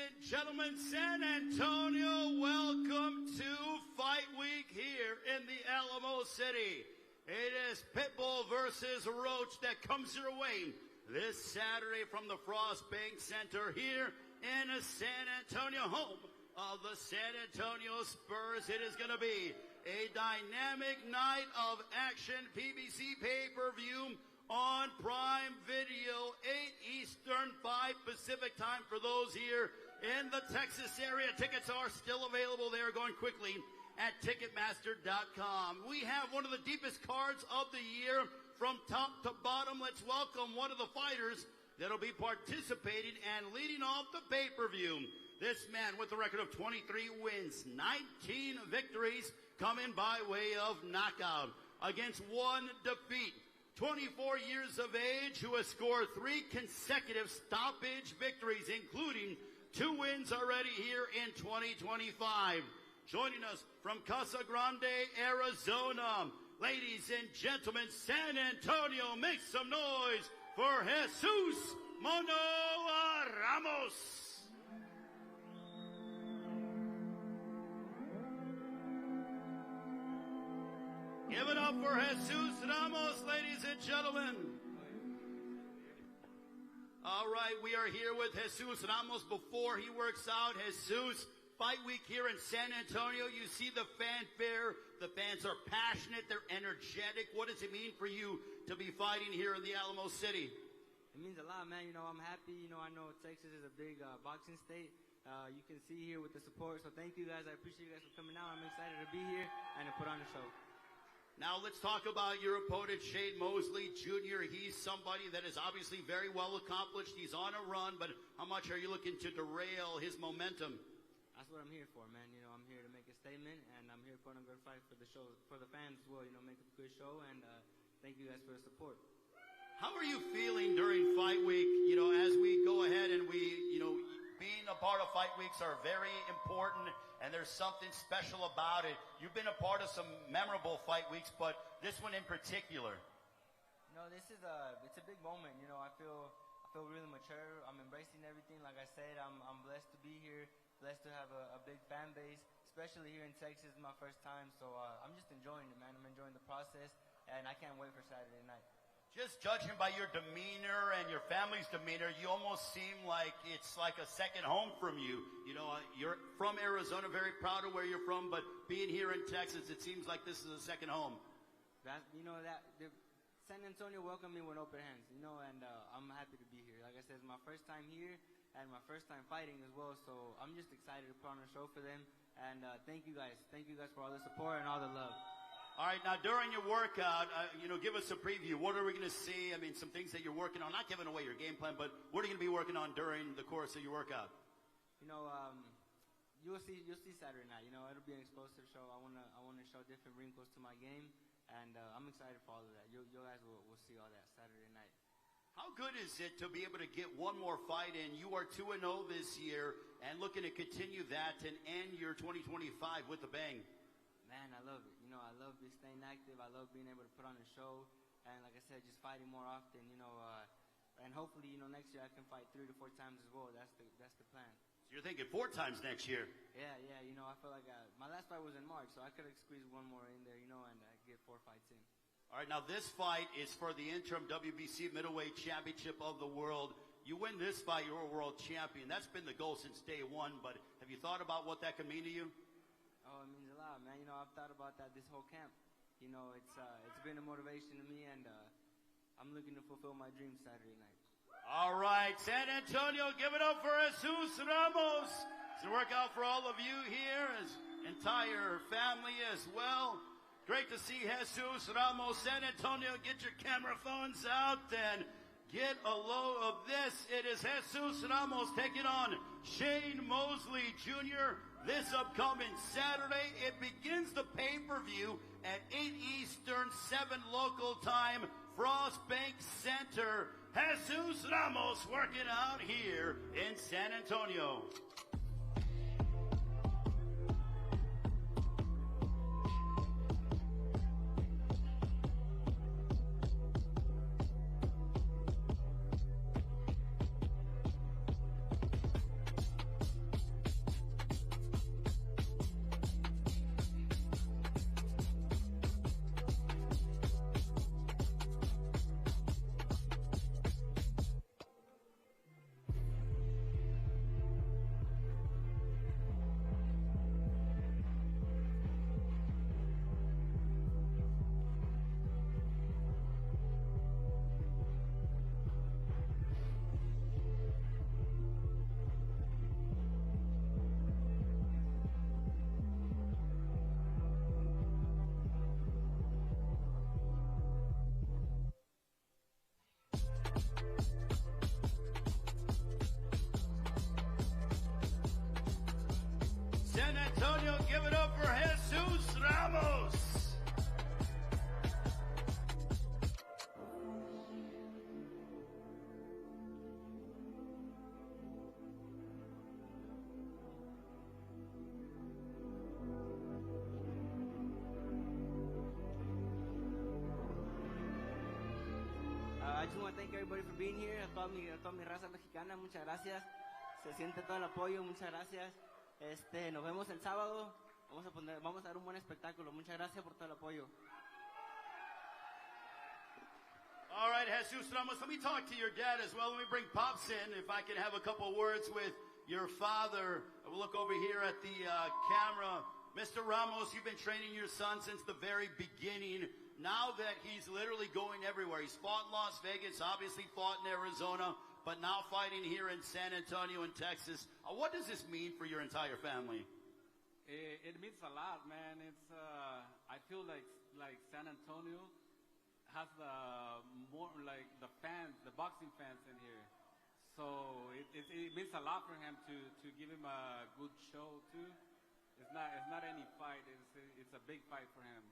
and gentlemen, San Antonio, welcome to Fight Week here in the Alamo City. It is Pitbull versus Roach that comes your way this Saturday from the Frost Bank Center here in San Antonio, home of the San Antonio Spurs. It is going to be a dynamic night of action. PBC Pay-Per-View on Prime Video, 8 Eastern, 5 Pacific time for those here in the Texas area. Tickets are still available. They are going quickly at Ticketmaster.com. We have one of the deepest cards of the year from top to bottom. Let's welcome one of the fighters that'll be participating and leading off the pay-per-view. This man with a record of 23 wins, 19 victories, coming by way of knockout against one defeat. 24 years of age, who has scored 3 consecutive stoppage victories, including 2 wins already here in 2025. Joining us from Casa Grande, Arizona, ladies and gentlemen, San Antonio, make some noise for Jesus Mono Ramos. Give it up for Jesus Ramos, ladies and gentlemen. All right, we are here with Jesus Ramos before he works out. Jesus, Fight Week here in San Antonio. You see the fanfare. The fans are passionate. They're energetic. What does it mean for you to be fighting here in the Alamo City? It means a lot, man. You know, I'm happy. I know Texas is a big boxing state. You can see here with the support. So thank you guys. I appreciate you guys for coming out. I'm excited to be here and to put on the show. Now let's talk about your opponent, Shane Mosley Jr. He's somebody that is obviously very well accomplished. He's on a run, but how much are you looking to derail his momentum? That's what I'm here for, man. I'm here to make a statement, and I'm here to put on a good fight for the show, for the fans as well. Make a good show, and thank you guys for the support. How are you feeling during Fight Week? As we go ahead and we, being a part of Fight Weeks are very important, and there's something special about it. You've been a part of some memorable Fight Weeks, but this one in particular. This is it's a big moment. I feel really mature. I'm embracing everything. Like I said, I'm blessed to be here, blessed to have a big fan base, especially here in Texas. It's my first time, so I'm just enjoying it, man. I'm enjoying the process, and I can't wait for Saturday night. Just judging by your demeanor and your family's demeanor, you almost seem like it's like a second home from you. You're from Arizona, very proud of where you're from, but being here in Texas, it seems like this is a second home. San Antonio welcomed me with open hands, and I'm happy to be here. Like I said, it's my first time here and my first time fighting as well, so I'm just excited to put on a show for them. And thank you guys. Thank you guys for all the support and all the love. All right, now during your workout, give us a preview. What are we going to see? Some things that you're working on, not giving away your game plan, but what are you going to be working on during the course of your workout? You'll see Saturday night. It'll be an explosive show. I want to show different wrinkles to my game, and I'm excited for all of that. You guys will see all that Saturday night. How good is it to be able to get one more fight in? You are 2-0 this year, and looking to continue that and end your 2025 with a bang. Man, I love it. I love staying active. I love being able to put on a show. And like I said, just fighting more often, and hopefully, next year I can fight 3 to 4 times as well. That's the plan. So you're thinking 4 times next year? Yeah. I feel like my last fight was in March, so I could have squeezed one more in there, and get 4 fights in. All right, now this fight is for the interim WBC Middleweight Championship of the World. You win this fight, you're a world champion. That's been the goal since day one, but have you thought about what that could mean to you? Oh, it means a lot, man. I've thought about that this whole camp. It's been a motivation to me, and I'm looking to fulfill my dreams Saturday night. All right, San Antonio, give it up for Jesus Ramos. It's a workout for all of you here, his entire family as well. Great to see Jesus Ramos. San Antonio, get your camera phones out and get a load of this. It is Jesus Ramos taking on Shane Mosley Jr. this upcoming Saturday. It begins the pay-per-view at 8 Eastern, 7 local time, Frost Bank Center. Jesus Ramos working out here in San Antonio. Antonio, give it up for Jesus Ramos. I just want to thank everybody for being here. A toda mi raza mexicana, muchas gracias. Se siente todo el apoyo, muchas gracias. Nos vemos el sábado. Vamos a dar un buen espectáculo. Muchas gracias por todo el apoyo. All right, Jesus Ramos, let me talk to your dad as well. Let me bring Pops in. If I can have a couple words with your father. We'll look over here at the camera. Mr. Ramos, you've been training your son since the very beginning. Now that he's literally going everywhere. He's fought in Las Vegas, obviously fought in Arizona, but now fighting here in San Antonio in Texas. What does this mean for your entire family? It means a lot, man. It's I feel like San Antonio has more like the fans, the boxing fans in here. So it means a lot for him to give him a good show too. It's not any fight. It's a big fight for him.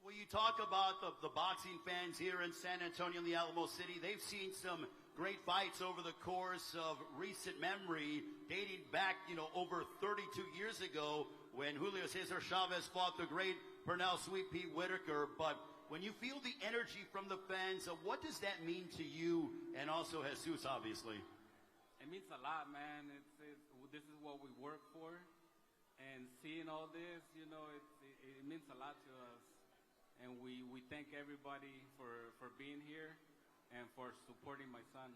Well, you talk about the boxing fans here in San Antonio in the Alamo City. They've seen some great fights over the course of recent memory, dating back, over 32 years ago when Julio Cesar Chavez fought the great Pernell Sweet Pea Whitaker. But when you feel the energy from the fans, what does that mean to you and also Jesus, obviously? It means a lot, man. This is what we work for. And seeing all this, it means a lot to us. And we thank everybody for being here and for supporting my son.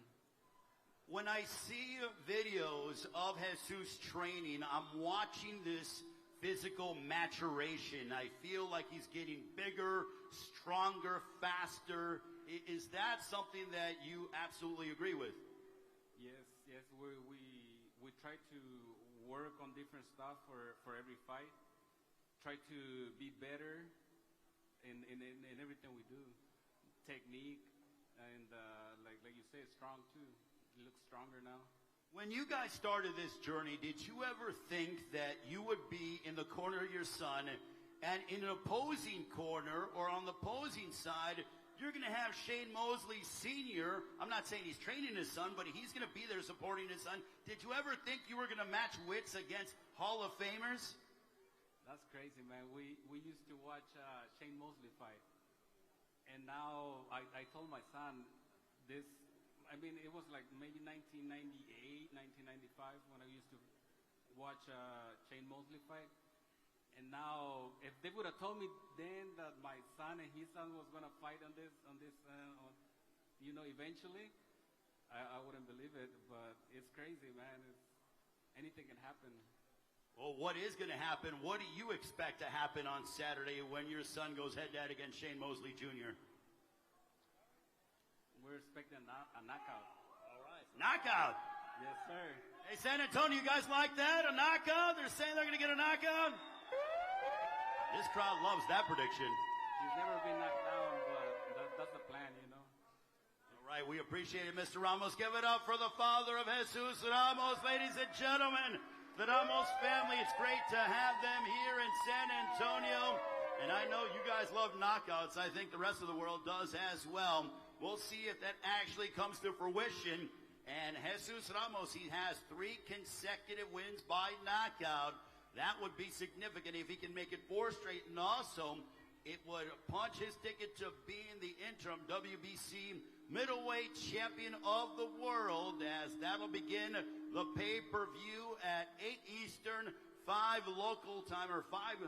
When I see videos of Jesus training, I'm watching this physical maturation. I feel like he's getting bigger, stronger, faster. Is that something that you absolutely agree with? Yes. We try to work on different stuff for every fight. Try to be better in everything we do. Technique, and like you say, strong too. He looks stronger now. When you guys started this journey, did you ever think that you would be in the corner of your son and in an opposing corner or on the opposing side, you're going to have Shane Mosley Sr. I'm not saying he's training his son, but he's going to be there supporting his son. Did you ever think you were going to match wits against Hall of Famers? That's crazy, man. We used to watch Shane Mosley fight. And now I told my son this, it was like maybe 1998, 1995 when I used to watch Shane Mosley fight. And now, if they would have told me then that my son and his son was going to fight on this, eventually, I wouldn't believe it. But it's crazy, man. Anything can happen. Well, what is going to happen? What do you expect to happen on Saturday when your son goes head-to-head against Shane Mosley Jr.? We're expecting a knockout. All right. Knockout? Yes, sir. Hey, San Antonio, you guys like that? A knockout? They're saying they're going to get a knockout? This crowd loves that prediction. He's never been knocked down, but that's the plan, All right, we appreciate it, Mr. Ramos. Give it up for the father of Jesus Ramos. Ladies and gentlemen, the Ramos family, it's great to have them here in San Antonio. And I know you guys love knockouts. I think the rest of the world does as well. We'll see if that actually comes to fruition. And Jesus Ramos, he has 3 consecutive wins by knockout. That would be significant if he can make it 4 straight. And also, it would punch his ticket to being the interim WBC middleweight champion of the world, as that'll begin the pay-per-view at 8 Eastern, 5 local time, or 5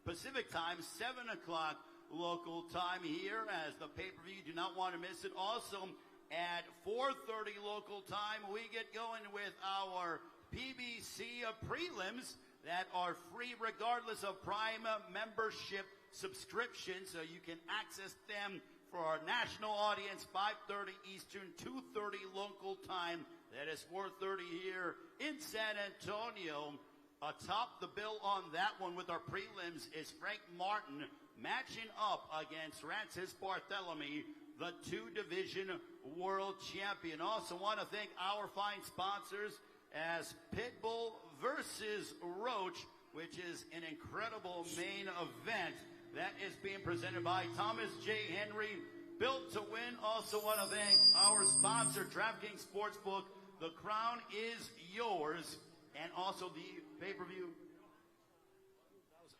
Pacific time, 7 o'clock local time here, as the pay-per-view. You do not want to miss it. Also, at 4:30 local time, we get going with our PBC prelims that are free regardless of Prime membership subscription, so you can access them for our national audience, 5:30 Eastern, 2:30 local time. That is 4:30 here in San Antonio. Atop the bill on that one with our prelims is Frank Martin matching up against Francis Barthélemy, the 2-division world champion. Also want to thank our fine sponsors as Pitbull versus Roach which is an incredible main event that is being presented by Thomas J. Henry. Built to win. Also want to thank our sponsor, DraftKings Sportsbook. The crown is yours. And also the pay-per-view.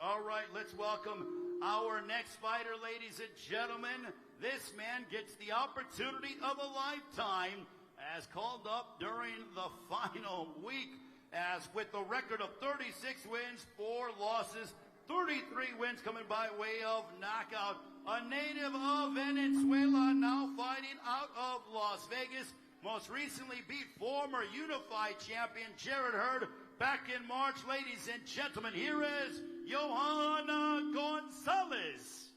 All right, let's welcome our next fighter, ladies and gentlemen. This man gets the opportunity of a lifetime as called up during the final week, as with the record of 36 wins, 4 losses, 33 wins coming by way of knockout. A native of Venezuela, now fighting out of Las Vegas. Most recently beat former unified champion Jarrett Hurd back in March. Ladies and gentlemen, here is Johan Gonzalez.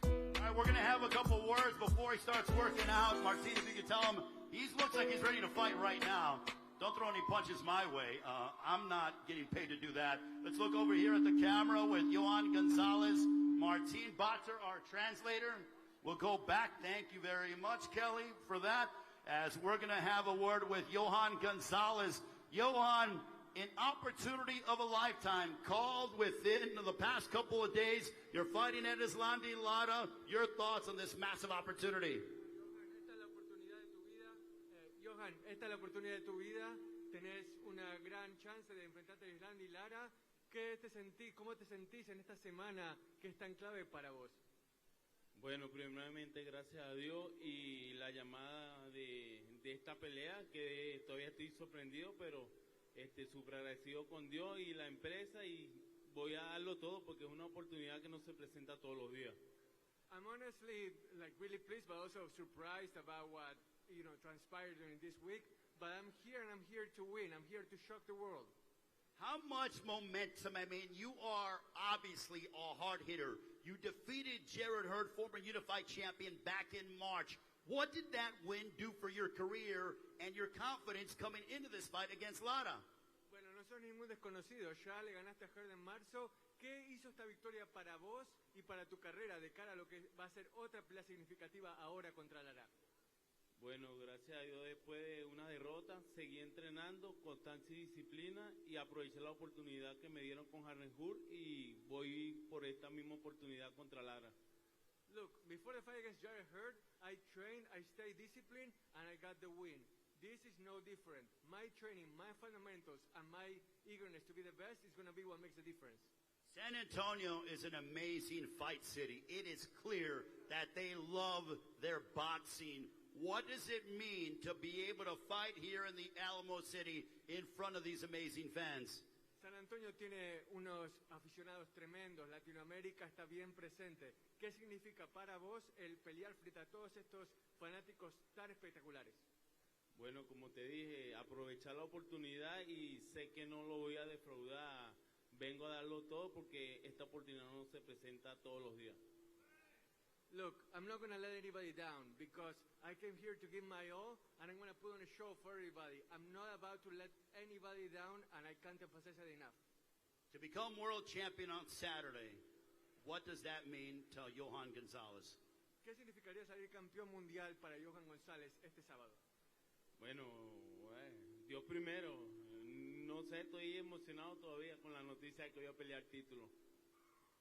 All right, we're going to have a couple words before he starts working out. Martin, if you could tell him, he looks like he's ready to fight right now. Don't throw any punches my way. I'm not getting paid to do that. Let's look over here at the camera with Johan Gonzalez. Martin Botter, our translator. We'll go back. Thank you very much, Kelly, for that. As we're going to have a word with Johan Gonzalez. Johan, an opportunity of a lifetime called within the past couple of days. You're fighting Edis Landi Lada. Your thoughts on this massive opportunity? Johan, esta es la oportunidad de tu vida. Tenés una gran chance de enfrentarte a Edis Landi Lada. ¿Cómo te sentís en esta semana que es tan clave para vos? Bueno, primeramente gracias a Dios y la llamada de esta pelea, que todavía estoy sorprendido, pero súper agradecido con Dios y la empresa, y voy a darlo todo porque es una oportunidad que no se presenta todos los días. I'm honestly really pleased, but also surprised about what transpired during this week. But I'm here and I'm here to win. I'm here to shock the world. How much momentum? I mean, you are obviously a hard hitter. You defeated Jarrett Hurd, former unified champion, back in March. What did that win do for your career and your confidence coming into this fight against Lara? Bueno, no sos ningún desconocido. Ya le ganaste a Hurd en marzo. ¿Qué hizo esta victoria para vos y para tu carrera de cara a lo que va a ser otra pelea significativa ahora contra Lara? Bueno, gracias a Dios, después de una derrota, seguí entrenando, constancia y disciplina, y aproveché la oportunidad que me dieron con Jarrett Hurd y voy por esta misma oportunidad contra Lara. Look, before the fight against Jarrett Hurd, I trained, I stayed disciplined, and I got the win. This is no different. My training, my fundamentals, and my eagerness to be the best is going to be what makes the difference. San Antonio is an amazing fight city. It is clear that they love their boxing. What does it mean to be able to fight here in the Alamo City in front of these amazing fans? San Antonio tiene unos aficionados tremendos. Latinoamérica está bien presente. ¿Qué significa para vos el pelear frente a todos estos fanáticos tan espectaculares? Bueno, como te dije, aprovechar la oportunidad y sé que no lo voy a defraudar. Vengo a darlo todo porque esta oportunidad no se presenta todos los días. Look, I'm not going to let anybody down because I came here to give my all and I'm going to put on a show for everybody. I'm not about to let anybody down, and I can't emphasize it enough. To become world champion on Saturday, what does that mean to Johan Gonzalez? ¿Qué significaría salir campeón mundial para Johan González este sábado? Bueno, Dios primero. No sé, estoy emocionado todavía con la noticia de que voy a pelear título.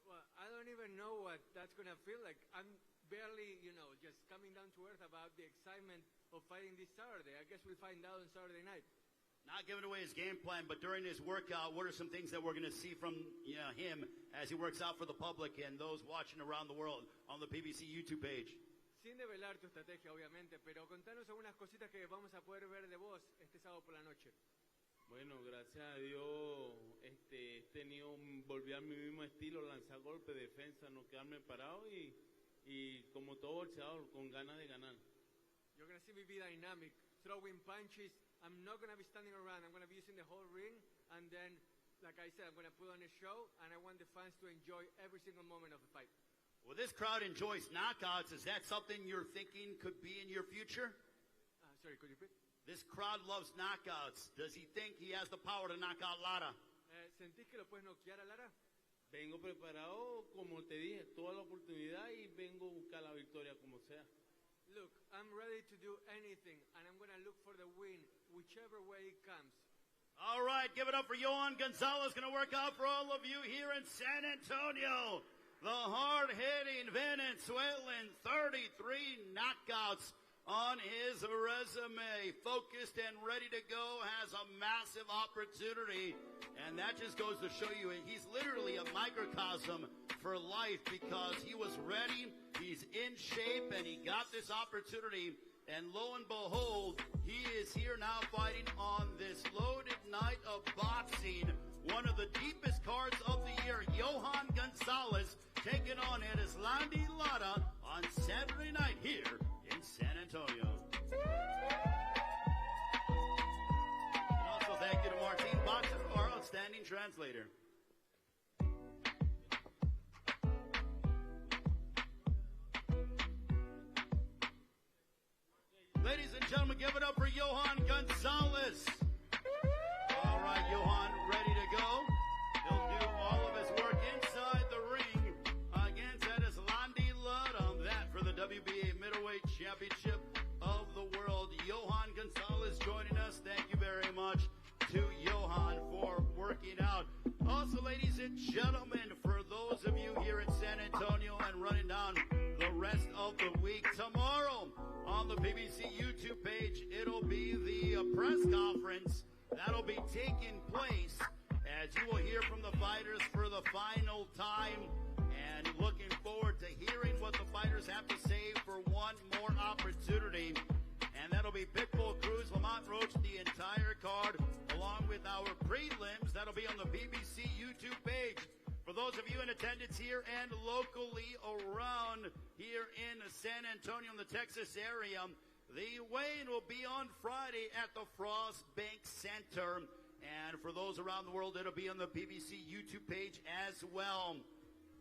Well, I don't even know what that's going to feel like. I'm barely, just coming down to earth about the excitement of fighting this Saturday. I guess we'll find out on Saturday night. Not giving away his game plan, but during his workout, what are some things that we're going to see from him as he works out for the public and those watching around the world on the PBC YouTube page? Sin develar tu estrategia, obviamente, pero contanos algunas cositas que vamos a poder ver de vos este sábado por la noche. Bueno, gracias a Dios volví a mi mismo estilo, lanzar golpe, defensa, no quedarme parado y como todo boxeador, con ganas de ganar. You're going to see me be dynamic, throwing punches. I'm not going to be standing around. I'm going to be using the whole ring, and then, like I said, I'm going to put on a show, and I want the fans to enjoy every single moment of the fight. Well, this crowd enjoys knockouts. Is that something you're thinking could be in your future? Sorry, could you repeat? This crowd loves knockouts. Does he think he has the power to knock out Lara? ¿Sentís que lo puedes noquear a Lara? Vengo preparado, como te dije, toda la oportunidad y vengo a buscar la victoria como sea. Look, I'm ready to to do anything, and I'm going to look for the win, whichever way it comes. All right, give it up for Johan Gonzalez. Going to work out for all of you here in San Antonio. The hard-hitting Venezuelan, 33 knockouts on his resume. Focused and ready to go, has a massive opportunity. And that just goes to show you, he's literally a microcosm for life because he was ready, he's in shape, and he got this opportunity. And lo and behold, he is here now fighting on this loaded night of boxing. One of the deepest cards of the year, Johan Gonzalez taking on Edis Landi Lada on Saturday night here in San Antonio. And also thank you to Martine Boxer, our outstanding translator. Ladies and gentlemen, give it up for Johan Gonzalez. All right, Johan, ready to go. He'll do all of his work inside the ring against Edis Landi Lada. That for the WBA Middleweight Championship of the World. Johan Gonzalez joining us. Thank you very much to Johan for working out. Also, ladies and gentlemen, for those of you here in San Antonio and running down the rest of the week, tomorrow on the PBC YouTube page, it'll be the press conference that'll be taking place as you will hear from the fighters for the final time, and looking forward to hearing what the fighters have to say for one more opportunity. And that'll be Pitbull Cruz, Lamont Roach, the entire card, along with our prelims. That'll be on the PBC YouTube page. For those of you in attendance here and locally around here in San Antonio in the Texas area, the weigh-in will be on Friday at the Frost Bank Center. And for those around the world, it'll be on the PBC YouTube page as well.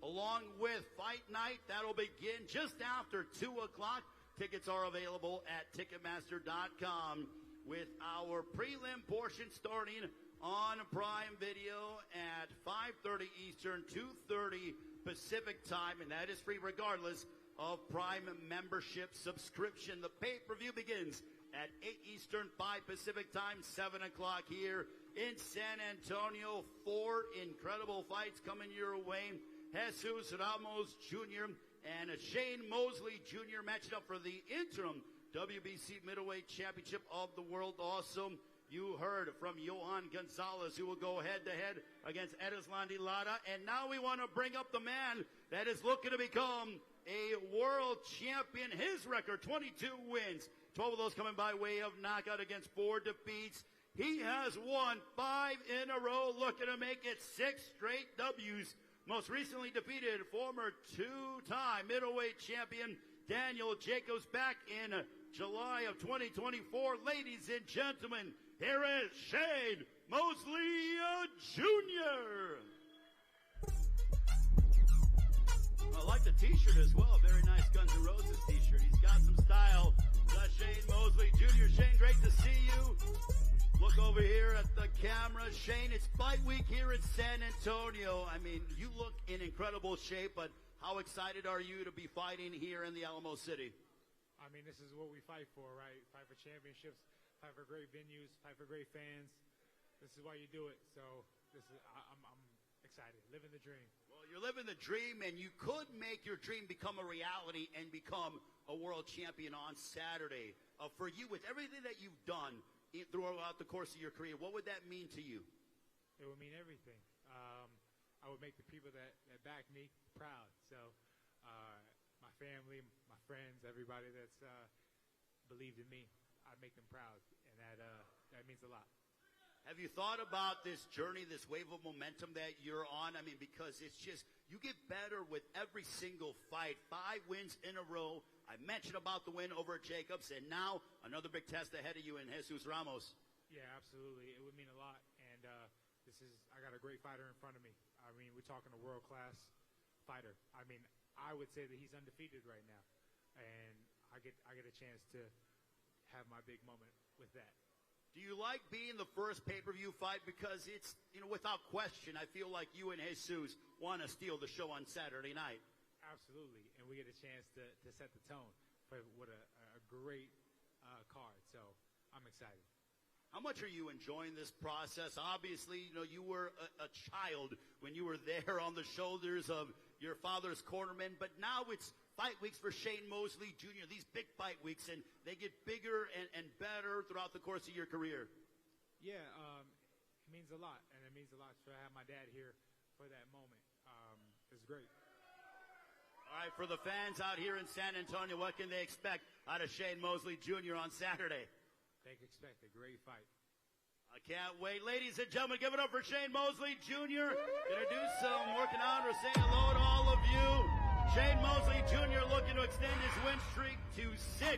Along with Fight Night, that'll begin just after 2 o'clock. Tickets are available at Ticketmaster.com with our prelim portion starting on Prime Video at 5:30 Eastern, 2:30 Pacific time, and that is free regardless of Prime membership subscription. The pay-per-view begins at 8 Eastern, 5 Pacific time, 7 o'clock here in San Antonio. 4 incredible fights coming your way. Jesus Ramos Jr. and Shane Mosley Jr. matching up for the interim WBC Middleweight Championship of the World. Also, you heard from Johan Gonzalez, who will go head-to-head against Edis Landi Lada. And now we want to bring up the man that is looking to become a world champion. His record, 22 wins, 12 of those coming by way of knockout against 4 defeats. He has won 5 in a row, looking to make it 6 straight W's. Most recently defeated former 2-time middleweight champion Daniel Jacobs back in July of 2024. Ladies and gentlemen, here is Shane Mosley Jr. I like the t-shirt as well. Very nice Guns N' Roses t-shirt. He's got some style. Shane Mosley Jr. Shane, great to see you. Look over here at the camera. Shane, it's fight week here in San Antonio. I mean, you look in incredible shape, but how excited are you to be fighting here in the Alamo City? I mean, this is what we fight for, right? Fight for championships, fight for great venues, fight for great fans. This is why you do it. So I'm excited, living the dream. Well, you're living the dream, and you could make your dream become a reality and become a world champion on Saturday. For you, with everything that you've done throughout the course of your career, what would that mean to you? It would mean everything. I would make the people that back me proud. So my family, my friends, everybody that's believed in me, I'd make them proud, and that means a lot. Have you thought about this journey, this wave of momentum that you're on? I mean, because it's just, you get better with every single fight. 5 wins in a row. I mentioned about the win over Jacobs, and now another big test ahead of you in Jesus Ramos. Yeah, absolutely. It would mean a lot, and I got a great fighter in front of me. I mean, we're talking a world-class fighter. I mean, I would say that he's undefeated right now, and I get a chance to have my big moment with that. Do you like being the first pay-per-view fight? Because it's, without question, I feel like you and Jesus want to steal the show on Saturday night. Absolutely, and we get a chance to set the tone for what a great card. So I'm excited. How much are you enjoying this process? Obviously, you were a child when you were there on the shoulders of your father's cornermen, but now it's fight weeks for Shane Mosley Jr., these big fight weeks, and they get bigger and better throughout the course of your career. Yeah, it means a lot, and it means a lot to have my dad here for that moment. It's great. All right, for the fans out here in San Antonio, what can they expect out of Shane Mosley Jr. on Saturday? They can expect a great fight. I can't wait. Ladies and gentlemen, give it up for Shane Mosley Jr. Gonna do some working out or saying hello to all of you. Shane Mosley Jr. looking to extend his win streak to 6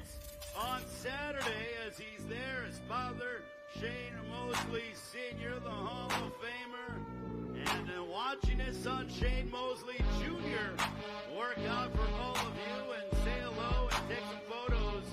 on Saturday as he's there. His father, Shane Mosley Sr., the Hall of Famer. And then watching his son, Shane Mosley Jr. work out for all of you and say hello and take some photos.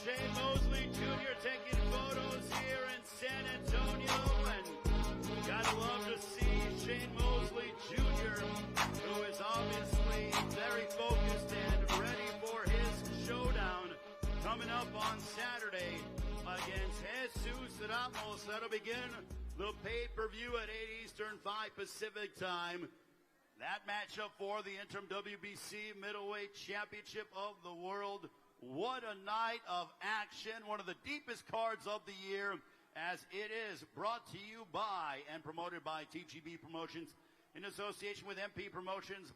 Shane Mosley Jr. taking photos here in San Antonio, and gotta love to see Shane Mosley Jr., who is obviously very focused and ready for his showdown coming up on Saturday against Jesus Ramos. That'll begin the pay-per-view at 8 Eastern, 5 Pacific time. That matchup for the Interim WBC Middleweight Championship of the World. What a night of action. One of the deepest cards of the year, as it is brought to you by and promoted by TGB Promotions in association with MP Promotions,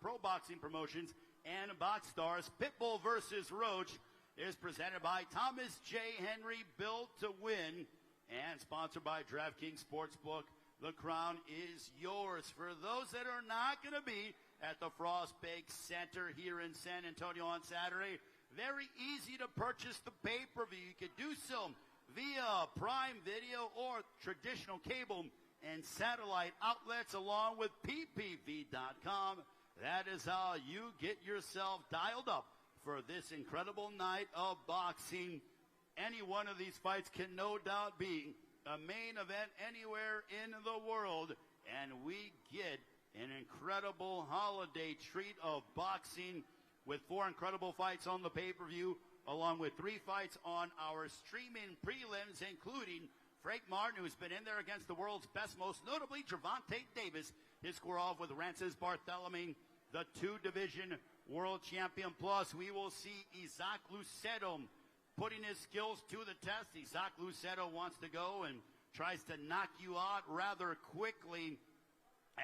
Pro Boxing Promotions, and Box Stars. Pitbull versus Roach is presented by Thomas J. Henry, Built to Win, and sponsored by DraftKings Sportsbook. The crown is yours. For those that are not going to be at the Frost Bake Center here in San Antonio on Saturday, very easy to purchase the pay-per-view. You can do so via Prime Video or traditional cable and satellite outlets along with PPV.com. That is how you get yourself dialed up for this incredible night of boxing. Any one of these fights can no doubt be a main event anywhere in the world, and we get an incredible holiday treat of boxing with 4 incredible fights on the pay-per-view, along with 3 fights on our streaming prelims, including Frank Martin, who's been in there against the world's best, most notably Gervonta Davis. His square off with Rances Barthelemy, the 2-division world champion. Plus, we will see Isaac Luceto putting his skills to the test. Isaac Luceto wants to go and tries to knock you out rather quickly.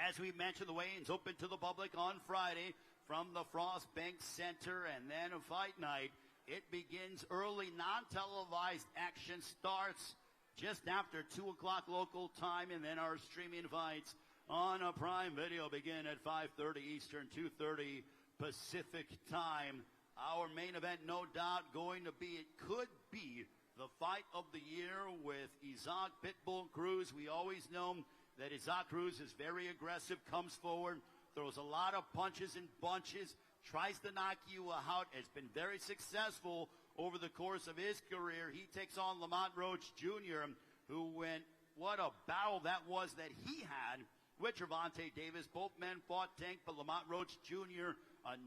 As we mentioned, the weigh-ins open to the public on Friday from the Frost Bank Center, and then a fight night. It begins early, non-televised action starts just after 2 o'clock local time, and then our streaming fights on a Prime Video begin at 5:30 Eastern, 2:30 Pacific time. Our main event, no doubt, going to be, it could be the fight of the year with Isaac Pitbull Cruz. We always know that Isaac Cruz is very aggressive, comes forward, throws a lot of punches and bunches, tries to knock you out, has been very successful over the course of his career. He takes on Lamont Roach Jr., who went, what a battle that was that he had with Gervonta Davis. Both men fought Tank, but Lamont Roach Jr.,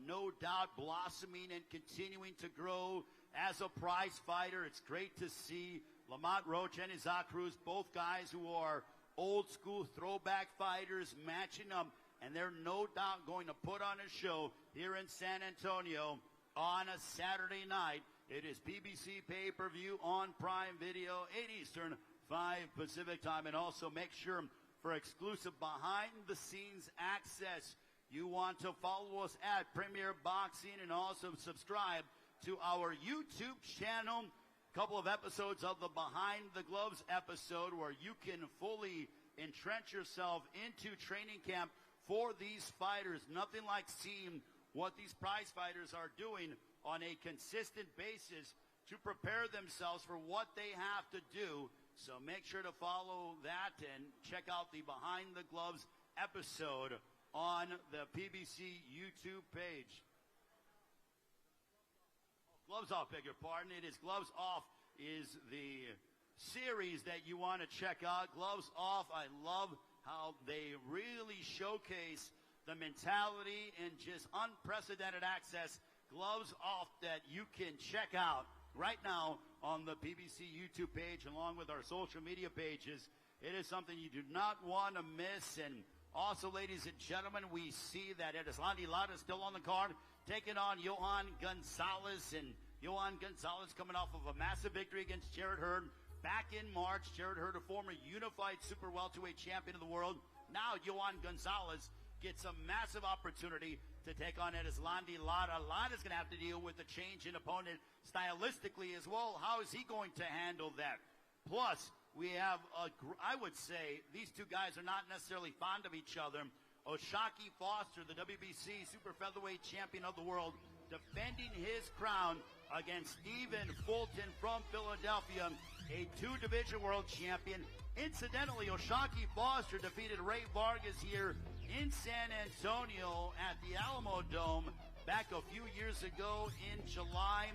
no doubt blossoming and continuing to grow as a prize fighter. It's great to see Lamont Roach and Isaac Cruz, both guys who are old school throwback fighters, matching up. And they're no doubt going to put on a show here in San Antonio on a Saturday night. It is PBC Pay-Per-View on Prime Video, 8 Eastern, 5 Pacific time. And also make sure for exclusive behind-the-scenes access, you want to follow us at Premier Boxing and also subscribe to our YouTube channel. A couple of episodes of the Behind the Gloves episode where you can fully entrench yourself into training camp for these fighters. Nothing like seeing what these prize fighters are doing on a consistent basis to prepare themselves for what they have to do. So make sure to follow that and check out the Behind the Gloves episode on the PBC YouTube page. Gloves Off, beg your pardon. It is Gloves Off is the series that you want to check out. Gloves Off, I love how they really showcase the mentality and just unprecedented access. Gloves Off that you can check out right now on the PBC YouTube page along with our social media pages. It is something you do not want to miss. And also, ladies and gentlemen, we see that Edis Landi Lada is still on the card, taking on Johan Gonzalez. And Johan Gonzalez coming off of a massive victory against Jarrett Hurd back in March. Jarrett Hurd, a former unified super welterweight champion of the world. Now Johan Gonzalez gets a massive opportunity to take on Edis Landi Lada. Lada's going to have to deal with the change in opponent stylistically as well. How is he going to handle that? Plus, we have, I would say, these two guys are not necessarily fond of each other. O'Shaquie Foster, the WBC Super Featherweight Champion of the world, defending his crown against Stephen Fulton from Philadelphia, a two-division world champion. Incidentally, O'Shaquie Foster defeated Ray Vargas here in San Antonio at the Alamo Dome back a few years ago in July,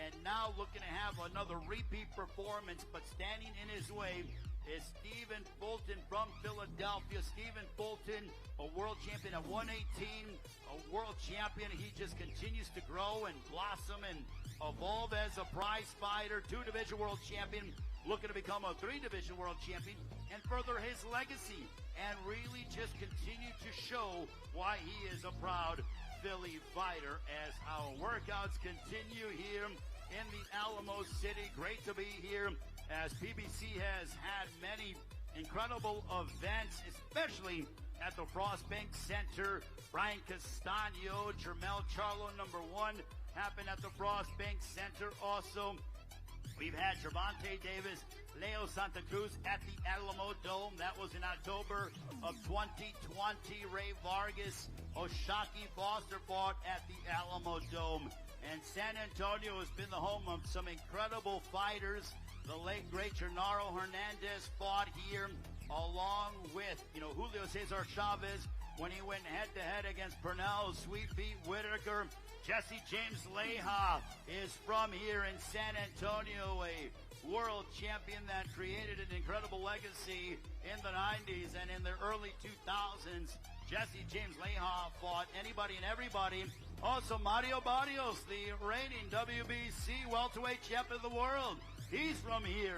and now looking to have another repeat performance, but standing in his way is Stephen Fulton from Philadelphia. Stephen Fulton, a world champion at 118, a world champion. He just continues to grow and blossom and evolve as a prize fighter, two-division world champion, looking to become a three-division world champion and further his legacy and really just continue to show why he is a proud Philly fighter as our workouts continue here in the Alamo City. Great to be here as PBC has had many incredible events, especially at the Frostbank Center. Brian Castano, Jermel Charlo, #1, happened at the Frostbank Center. Also, we've had Gervonta Davis, Leo Santa Cruz at the Alamo Dome. That was in October of 2020. Ray Vargas, O'Shaquie Foster fought at the Alamo Dome. And San Antonio has been the home of some incredible fighters. The late, great Gennaro Hernandez fought here along with, Julio Cesar Chavez when he went head-to-head against Pernell Sweet Pete Whitaker. Jesse James Leija is from here in San Antonio, a world champion that created an incredible legacy in the 90s and in the early 2000s. Jesse James Leija fought anybody and everybody. Also, Mario Barrios, the reigning WBC welterweight champion of the world. He's from here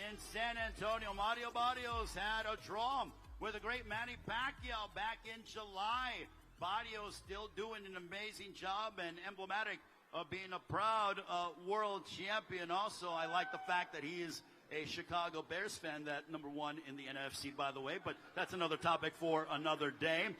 in San Antonio. Mario Barrios had a draw with a great Manny Pacquiao back in July. Barrios still doing an amazing job and emblematic of being a proud world champion. Also, I like the fact that he is a Chicago Bears fan, that #1 in the NFC, by the way, but that's another topic for another day.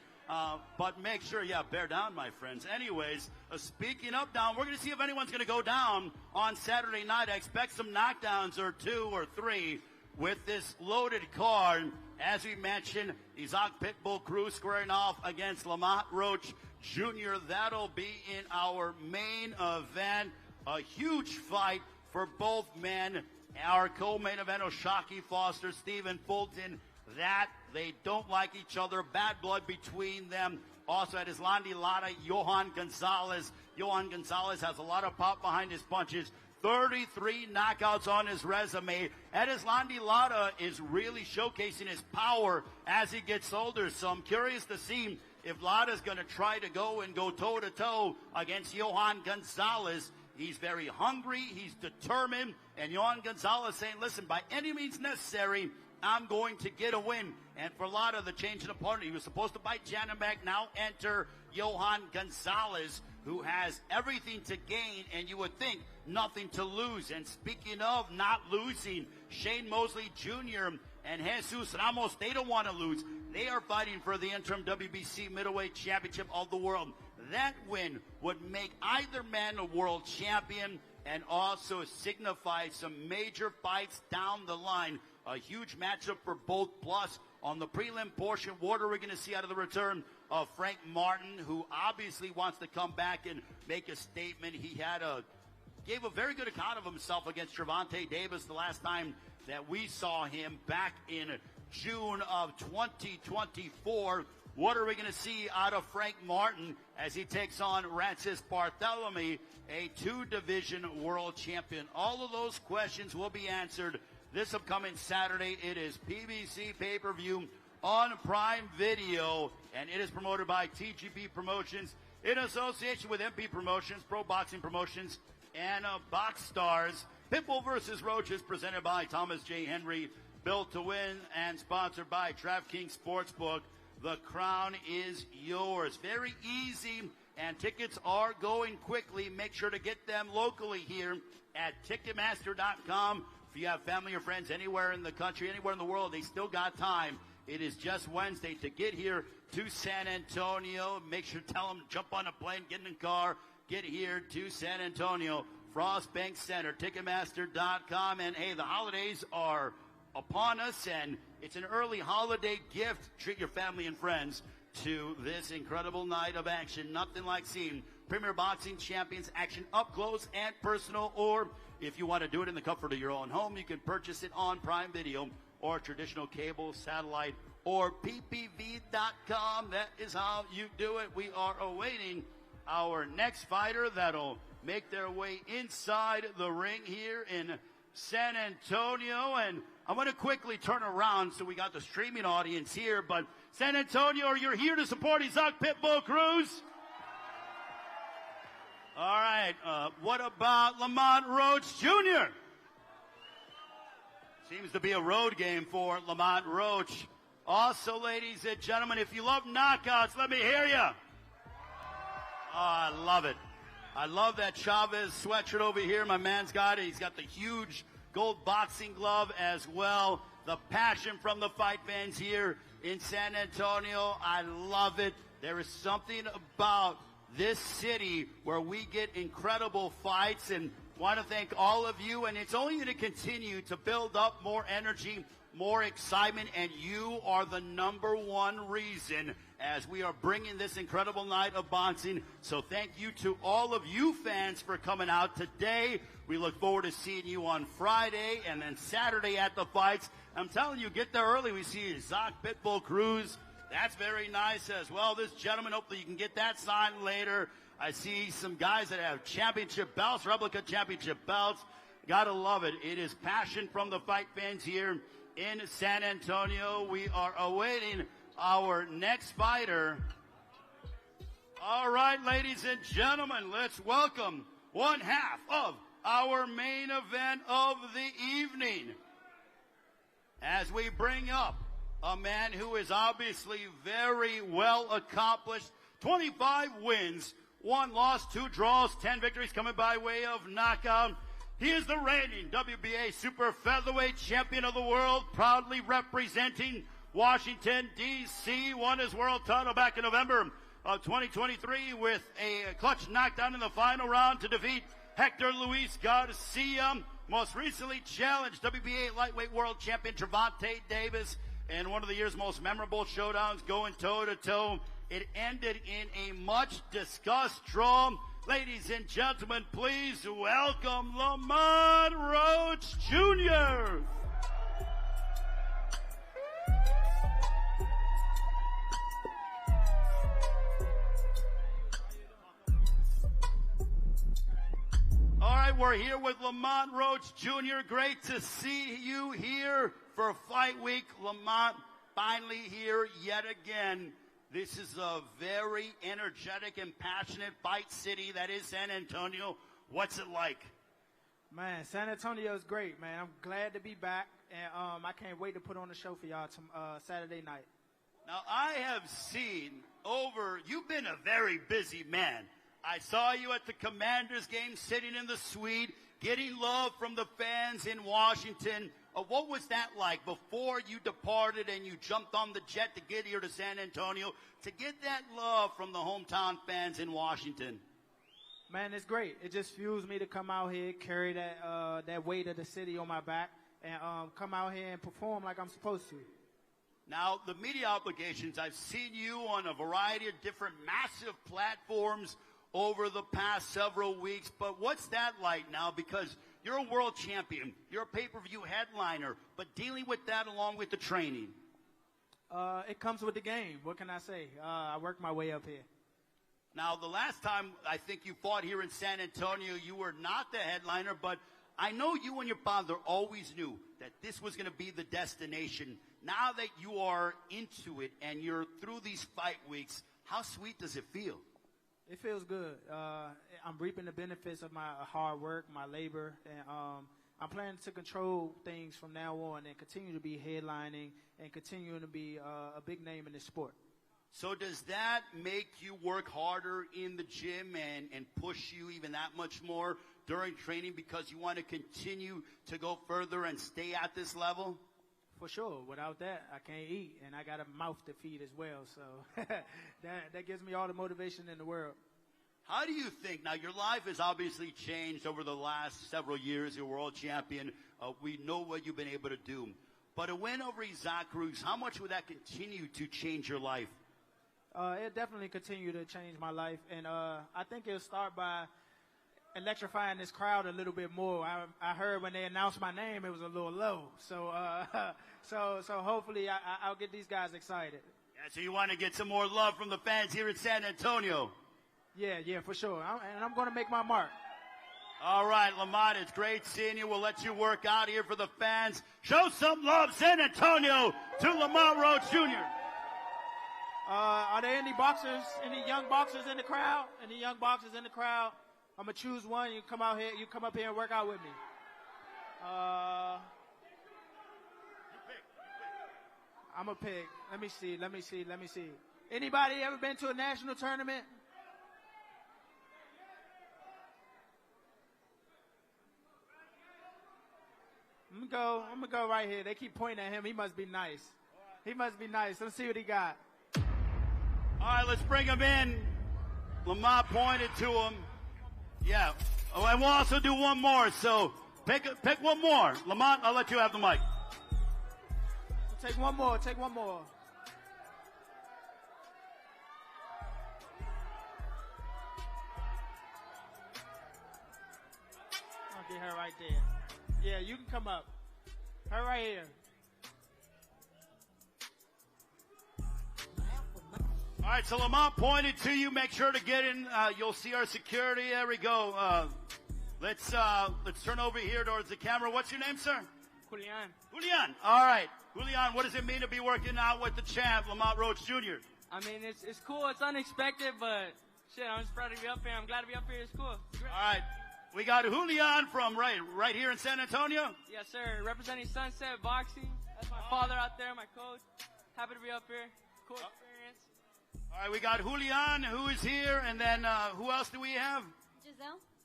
But make sure, bear down, my friends. Anyways, speaking of down, we're going to see if anyone's going to go down on Saturday night. I expect some knockdowns or 2 or 3 with this loaded card. As we mentioned, Isaac Pitbull Cruz squaring off against Lamont Roach Jr. That'll be in our main event. A huge fight for both men. Our co-main event, O'Shaquie Foster, Stephen Fulton. That they don't like each other. Bad blood between them. Also at Edis Landi Lada, Johan Gonzalez. Johan Gonzalez has a lot of pop behind his punches. 33 knockouts on his resume. Edis Landi Lada is really showcasing his power as he gets older. So I'm curious to see if Lada's going to try to go toe-to-toe against Johan Gonzalez. He's very hungry. He's determined. And Johan Gonzalez saying, listen, by any means necessary, I'm going to get a win. And for Lada, the change in opponent, he was supposed to fight Janabek. Now enter Johan Gonzalez, who has everything to gain, and you would think nothing to lose. And speaking of not losing, Shane Mosley Jr. and Jesus Ramos, they don't want to lose. They are fighting for the interim WBC middleweight championship of the world. That win would make either man a world champion and also signify some major fights down the line. A huge matchup for both. Plus, On the prelim portion, what are we going to see out of the return of Frank Martin, who obviously wants to come back and make a statement? He gave a very good account of himself against Gervonta Davis the last time that we saw him back in June of 2024. What are we going to see out of Frank Martin as he takes on Rances Barthelemy, a two-division world champion? All of those questions will be answered this upcoming Saturday. It is PBC Pay-Per-View on Prime Video, and it is promoted by TGP Promotions in association with MP Promotions, Pro Boxing Promotions, and Box Stars. Pitbull versus Roach is presented by Thomas J. Henry, Built to Win, and sponsored by DraftKings Sportsbook. The crown is yours. Very easy, and tickets are going quickly. Make sure to get them locally here at Ticketmaster.com. If you have family or friends anywhere in the country, anywhere in the world, they still got time. It is just Wednesday to get here to San Antonio. Make sure to tell them to jump on a plane, get in the car, get here to San Antonio. Frost Bank Center, Ticketmaster.com. And, hey, the holidays are upon us, and it's an early holiday gift. Treat your family and friends to this incredible night of action. Nothing like seeing Premier Boxing Champions action up close and personal, or if you want to do it in the comfort of your own home, you can purchase it on Prime Video or traditional cable, satellite, or ppv.com. That is how you do it. We are awaiting our next fighter that'll make their way inside the ring here in San Antonio. And I'm going to quickly turn around so we got the streaming audience here. But San Antonio, you're here to support Isaac Pitbull Cruz? All right. What about Lamont Roach Jr.? Seems to be a road game for Lamont Roach. Also, ladies and gentlemen, if you love knockouts, let me hear you. Oh, I love it. I love that Chavez sweatshirt over here. My man's got it. He's got the huge gold boxing glove as well. The passion from the fight fans here in San Antonio. I love it. There is something about this city where we get incredible fights, and want to thank all of you. And it's only going to continue to build up more energy, more excitement, and you are the number one reason as we are bringing this incredible night of boxing. So thank you to all of you fans for coming out today. We look forward to seeing you on Friday and then Saturday at the fights. I'm telling you, get there early. We see Isaac Pitbull Cruz. That's very nice as well. This gentleman, hopefully you can get that signed later. I see some guys that have championship belts, replica championship belts. Gotta love it. It is passion from the fight fans here in San Antonio. We are awaiting our next fighter. All right, ladies and gentlemen, let's welcome one half of our main event of the evening as we bring up a man who is obviously very well accomplished. 25 wins, 1 loss, 2 draws, 10 victories coming by way of knockout. He is the reigning WBA Super Featherweight Champion of the world, proudly representing Washington, D.C., won his world title back in November of 2023 with a clutch knockdown in the final round to defeat Hector Luis Garcia. Most recently challenged WBA Lightweight World Champion Gervonta Davis in one of the year's most memorable showdowns, going toe-to-toe. It ended in a much-discussed draw. Ladies and gentlemen, please welcome Lamont Roach Jr. All right, we're here with Lamont Roach Jr. Great to see you here for Fight Week. Lamont, finally here yet again. This is a very energetic and passionate fight city that is San Antonio. What's it like? Man, San Antonio is great, man. I'm glad to be back, and I can't wait to put on the show for y'all Saturday night. Now, I have seen you've been a very busy man. I saw you at the Commanders game sitting in the suite, getting love from the fans in Washington. What was that like before you departed and you jumped on the jet to get here to San Antonio, to get that love from the hometown fans in Washington? Man, it's great. It just fuels me to come out here, carry that weight of the city on my back, and come out here and perform like I'm supposed to. Now, the media obligations, I've seen you on a variety of different massive platforms over the past several weeks, but what's that like now? Because you're a world champion, you're a pay-per-view headliner, but dealing with that along with the training. It comes with the game. What can I say? I work my way up here. Now, the last time I think you fought here in San Antonio, you were not the headliner, but I know you and your father always knew that this was going to be the destination. Now that you are into it and you're through these fight weeks, how sweet does it feel? It feels good. I'm reaping the benefits of my hard work, my labor, and I'm planning to control things from now on and continue to be headlining and continuing to be a big name in this sport. So does that make you work harder in the gym and push you even that much more during training because you want to continue to go further and stay at this level? For sure. Without that, I can't eat, and I got a mouth to feed as well. So that gives me all the motivation in the world. How do you think, now your life has obviously changed over the last several years, you're world champion. We know what you've been able to do. But a win over Isaac Cruz, how much would that continue to change your life? It'll definitely continue to change my life, and I think it'll start by electrifying this crowd a little bit more. I heard when they announced my name, it was a little low. So so hopefully I'll get these guys excited. Yeah, so you want to get some more love from the fans here in San Antonio. Yeah, for sure. And I'm going to make my mark. All right, Lamont, it's great seeing you. We'll let you work out here for the fans. Show some love, San Antonio, to Lamont Roach Jr. Are there any boxers, any young boxers in the crowd? Any young boxers in the crowd? I'm going to choose one. You come out here, you come up here and work out with me. I'm a pick. Let me see. Anybody ever been to a national tournament? I'm gonna go right here. They keep pointing at him. He must be nice. Let's see what he got. All right, let's bring him in. Lamont pointed to him. Yeah. Oh, and we'll also do one more. So pick one more. Lamont, I'll let you have the mic. Take one more. I'll get her right there. Yeah, you can come up. Her right here. All right, so Lamont pointed to you. Make sure to get in. You'll see our security. There we go. Let's turn over here towards the camera. What's your name, sir? Julian. All right. Julian, what does it mean to be working out with the champ, Lamont Roach Jr.? I mean, it's cool. It's unexpected, but shit, I'm just proud to be up here. I'm glad to be up here. It's cool. It's great. All right. We got Julian from right here in San Antonio. Yes, sir. Representing Sunset Boxing. That's my father out there, my coach. Happy to be up here. Cool experience. All right, we got Julian, who is here, and then who else do we have?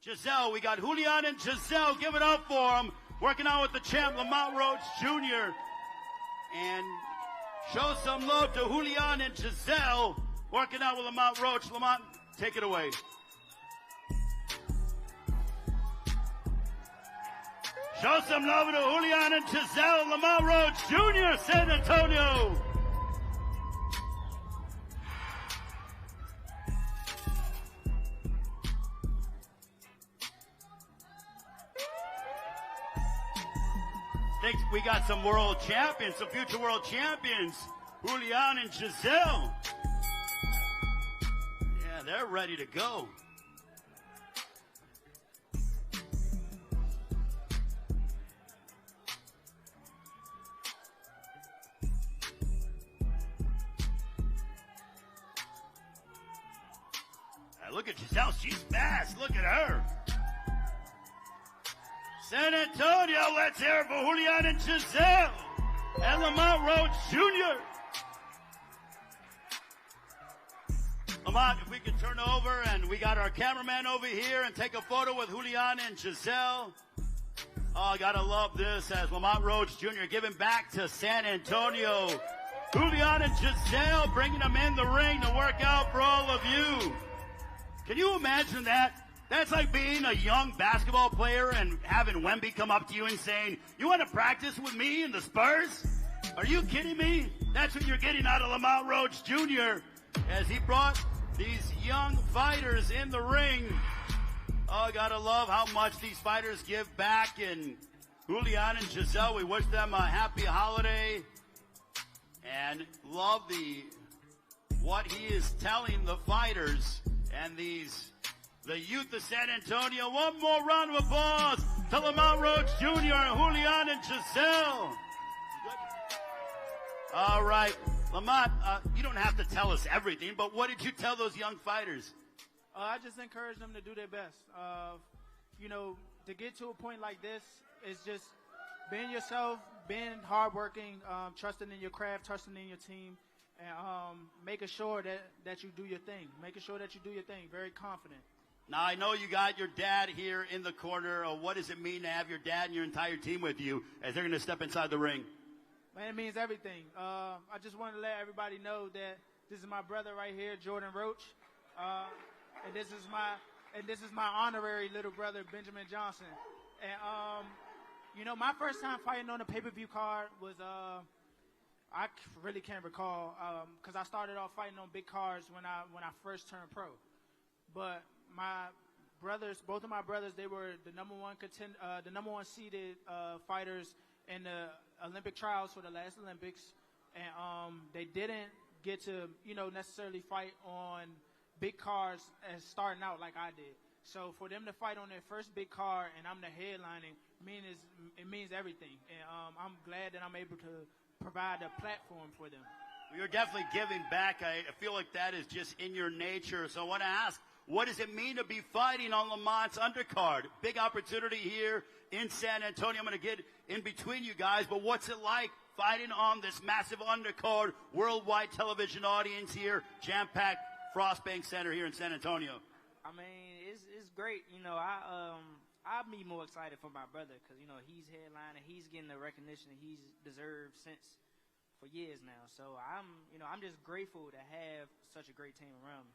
Giselle. We got Julian and Giselle. Give it up for them. Working out with the champ, Lamont Roach Jr. And show some love to Julian and Giselle. Working out with Lamont Roach. Lamont, take it away. Show some love to Julian and Giselle, Lamont Roach Jr., San Antonio. Think we got some world champions, some future world champions. Julian and Giselle. Yeah, they're ready to go. Look at Giselle, she's fast. Look at her. San Antonio, let's hear it for Julian and Giselle. And Lamont Roach Jr. Lamont, if we could turn over, and we got our cameraman over here, and take a photo with Julian and Giselle. Oh, I gotta love this as Lamont Roach Jr. giving back to San Antonio. Julian and Giselle bringing them in the ring to work out for all of you. Can you imagine that? That's like being a young basketball player and having Wemby come up to you and saying, "You want to practice with me in the Spurs?" Are you kidding me? That's what you're getting out of Lamont Roach Jr. as he brought these young fighters in the ring. Oh, I gotta love how much these fighters give back. And Julian and Giselle, we wish them a happy holiday. And love what he is telling the fighters and the youth of San Antonio. One more round of applause to Lamont Roach Jr. and Julian and Giselle. All right, Lamont, you don't have to tell us everything, but what did you tell those young fighters? I just encourage them to do their best. You know, to get to a point like this is just being yourself, being hardworking, trusting in your craft, trusting in your team, and making sure that you do your thing. Making sure that you do your thing. Very confident. Now, I know you got your dad here in the corner. What does it mean to have your dad and your entire team with you as they're going to step inside the ring? Man, it means everything. I just wanted to let everybody know that this is my brother right here, Johan Roach, and this is my honorary little brother, Benjamin Johnson. And you know, my first time fighting on a pay-per-view card was I really can't recall because I started off fighting on big cards when I first turned pro. But my brothers, both of my brothers, they were the number one seeded fighters in the Olympic trials for the last Olympics, and they didn't get to, you know, necessarily fight on big cards as starting out like I did. So for them to fight on their first big card and I'm the headlining, it means everything. And I'm glad that I'm able to provide a platform for them. You're definitely giving back. I feel like that is just in your nature. So I want to ask, what does it mean to be fighting on Lamont's undercard? Big opportunity here in San Antonio. I'm going to get in between you guys, but what's it like fighting on this massive undercard, worldwide television audience here, jam-packed Frost Bank Center here in San Antonio? I mean, it's great. You know, I'll be more excited for my brother because, you know, he's headlining, he's getting the recognition that he's deserved for years now. So I'm just grateful to have such a great team around me.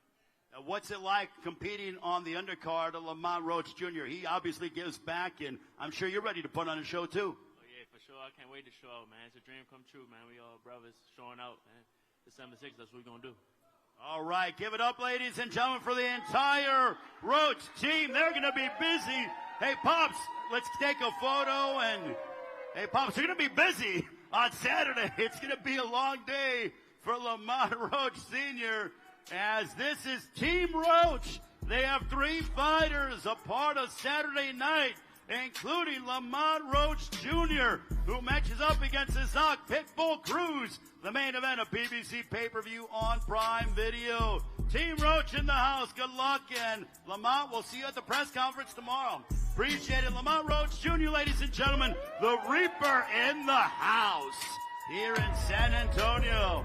Now, what's it like competing on the undercard of Lamont Roach Jr.? He obviously gives back, and I'm sure you're ready to put on a show, too. Oh, yeah, for sure. I can't wait to show out, man. It's a dream come true, man. We all brothers showing out, man. December 6th, that's what we're going to do. All right, give it up, ladies and gentlemen, for the entire Roach team. They're going to be busy. Hey, Pops, let's take a photo. And, hey, Pops, you're going to be busy on Saturday. It's going to be a long day for Lamont Roach Sr., as this is Team Roach. They have 3 fighters a part of Saturday night, including Lamont Roach Jr., who matches up against his Zoc Pitbull Cruz, the main event of PBC Pay-Per-View on Prime Video. Team Roach in the house. Good luck, and Lamont, we'll see you at the press conference tomorrow. Appreciate it. Lamont Roach Jr., ladies and gentlemen, the Reaper in the house here in San Antonio.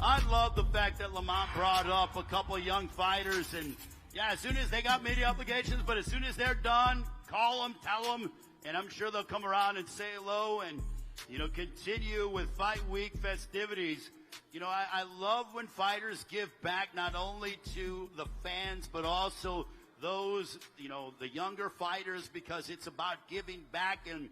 I love the fact that Lamont brought up a couple of young fighters, and yeah, as soon as they got media obligations, but as soon as they're done, call them, tell them, and I'm sure they'll come around and say hello and, you know, continue with Fight Week festivities. You know, I love when fighters give back not only to the fans, but also those, you know, the younger fighters, because it's about giving back, and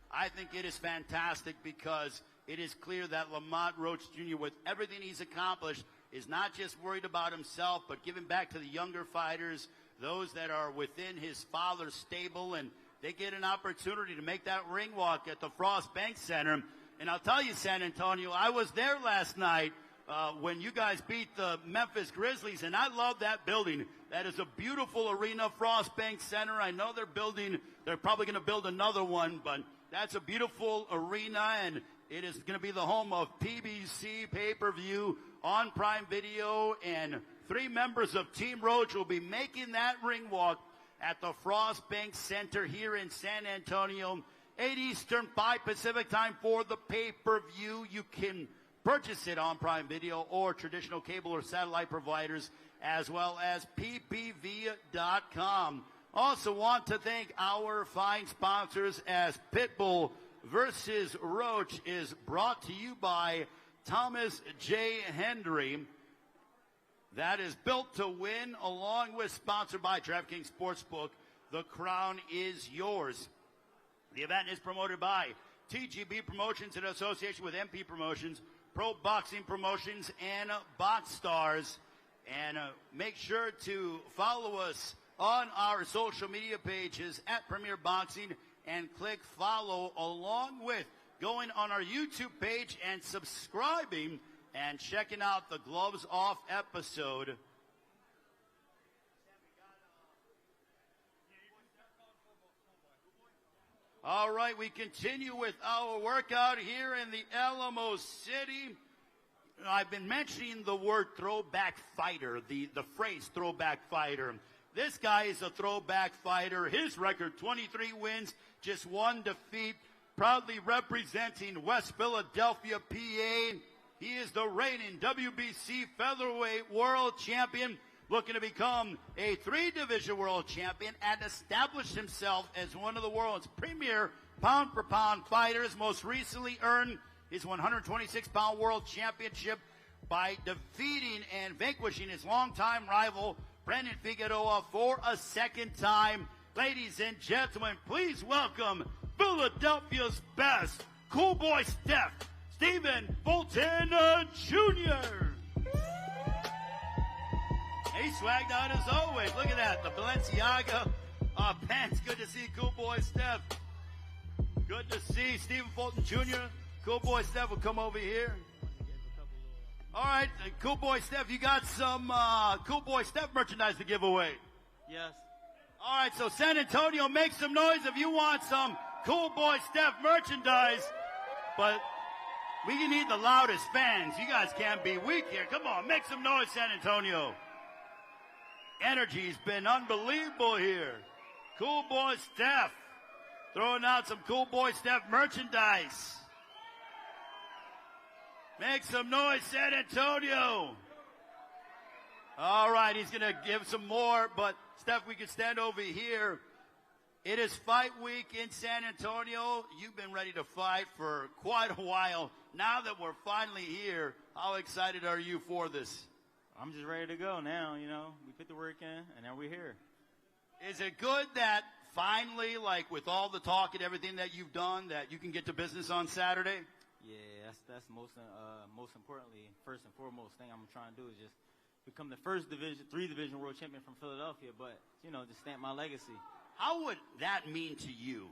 I think it is fantastic because it is clear that Lamont Roach Jr., with everything he's accomplished, is not just worried about himself, but giving back to the younger fighters, those that are within his father's stable, and they get an opportunity to make that ring walk at the Frost Bank Center. And I'll tell you, San Antonio, I was there last night when you guys beat the Memphis Grizzlies, and I love that building. That is a beautiful arena, Frost Bank Center. I know they're probably going to build another one, but that's a beautiful arena, and it is going to be the home of PBC Pay-Per-View on Prime Video, and 3 members of Team Roach will be making that ring walk at the Frost Bank Center here in San Antonio. 8 Eastern, 5 Pacific time for the pay-per-view. You can purchase it on Prime Video or traditional cable or satellite providers, as well as ppv.com. Also want to thank our fine sponsors, as Pitbull versus Roach is brought to you by Thomas J. Hendry. That is Built to Win, along with sponsored by DraftKings Sportsbook. The crown is yours. The event is promoted by TGB Promotions in association with MP Promotions, Pro Boxing Promotions, and Box Stars. And make sure to follow us on our social media pages at Premier Boxing and click follow, along with going on our YouTube page and subscribing and checking out the Gloves Off episode. All right, we continue with our workout here in the Alamo City. I've been mentioning the word throwback fighter, the phrase throwback fighter. This guy is a throwback fighter. His record, 23 wins, just 1 defeat. Proudly representing West Philadelphia, PA. He is the reigning WBC Featherweight World Champion, looking to become a 3-division world champion and establish himself as one of the world's premier pound-for-pound fighters. Most recently earned his 126-pound world championship by defeating and vanquishing his longtime rival, Brandon Figueroa, for a second time. Ladies and gentlemen, please welcome Philadelphia's best, Cool Boy Steph, Stephen Fulton Jr. He swagged out as always. Look at that, the Balenciaga pants. Good to see Cool Boy Steph. Good to see Stephen Fulton Jr. Cool Boy Steph will come over here. All right, Cool Boy Steph, you got some Cool Boy Steph merchandise to give away. Yes. All right, so San Antonio, make some noise if you want some Cool Boy Steph merchandise. But we need the loudest fans. You guys can't be weak here. Come on, make some noise, San Antonio. Energy's been unbelievable here. Cool Boy Steph throwing out some Cool Boy Steph merchandise. Make some noise, San Antonio. All right, he's going to give some more, but Steph, we can stand over here. It is fight week in San Antonio. You've been ready to fight for quite a while. Now that we're finally here, how excited are you for this? I'm just ready to go now, you know. We put the work in, and now we're here. Is it good that finally, like with all the talk and everything that you've done, that you can get to business on Saturday? Yeah, that's most importantly, first and foremost thing I'm trying to do is just become the first 3-division world champion from Philadelphia, but, you know, just stamp my legacy. How would that mean to you?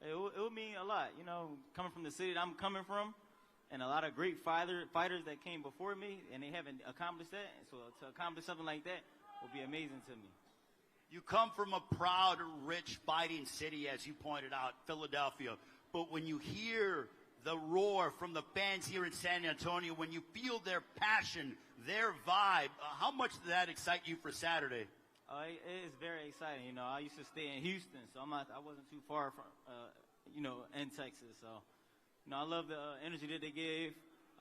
It would mean a lot, you know, coming from the city that I'm coming from, and a lot of great fighters that came before me, and they haven't accomplished that. So to accomplish something like that will be amazing to me. You come from a proud, rich fighting city, as you pointed out, Philadelphia. But when you hear the roar from the fans here in San Antonio, when you feel their passion, their vibe, how much did that excite you for Saturday? It is very exciting. You know, I used to stay in Houston, so I wasn't too far from, in Texas. So, you know, I love the energy that they gave.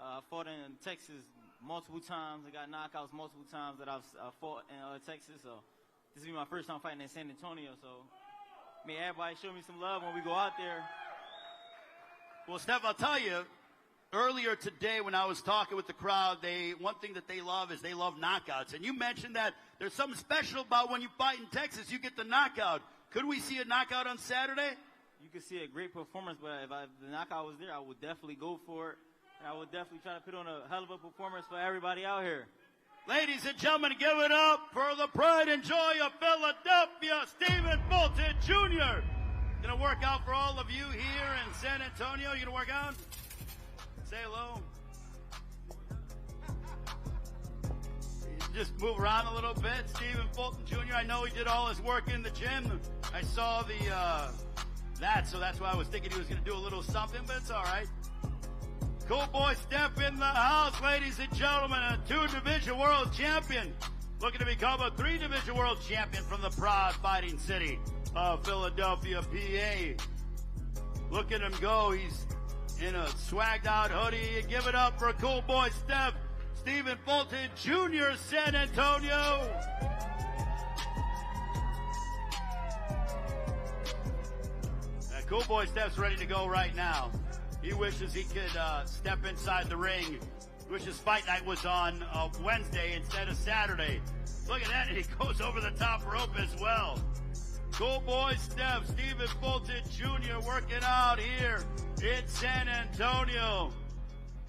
I fought in Texas multiple times. I got knockouts multiple times that I've fought in Texas. So this will be my first time fighting in San Antonio. So, may everybody show me some love when we go out there. Well, Steph, I'll tell you, earlier today when I was talking with the crowd, one thing that they love is they love knockouts. And you mentioned that there's something special about when you fight in Texas, you get the knockout. Could we see a knockout on Saturday? You could see a great performance, but if the knockout was there, I would definitely go for it. And I would definitely try to put on a hell of a performance for everybody out here. Ladies and gentlemen, give it up for the pride and joy of Philadelphia, Stephen Fulton Jr. Going to work out for all of you here in San Antonio. You going to work out? Say hello. Just move around a little bit. Stephen Fulton Jr., I know he did all his work in the gym. I saw so that's why I was thinking he was going to do a little something, but it's all right. Cool Boy Steph in the house, ladies and gentlemen, a 2-division world champion. Looking to become a 3-division world champion from the proud fighting city of Philadelphia, PA. Look at him go. He's in a swagged out hoodie. Give it up for Cool Boy Steph, Stephen Fulton Jr., San Antonio. Cool Boy Steph's ready to go right now. He wishes he could step inside the ring. Wishes fight night was on Wednesday instead of Saturday. Look at that, and he goes over the top rope as well. Cool Boy Steph, Stephen Fulton Jr. working out here in San Antonio.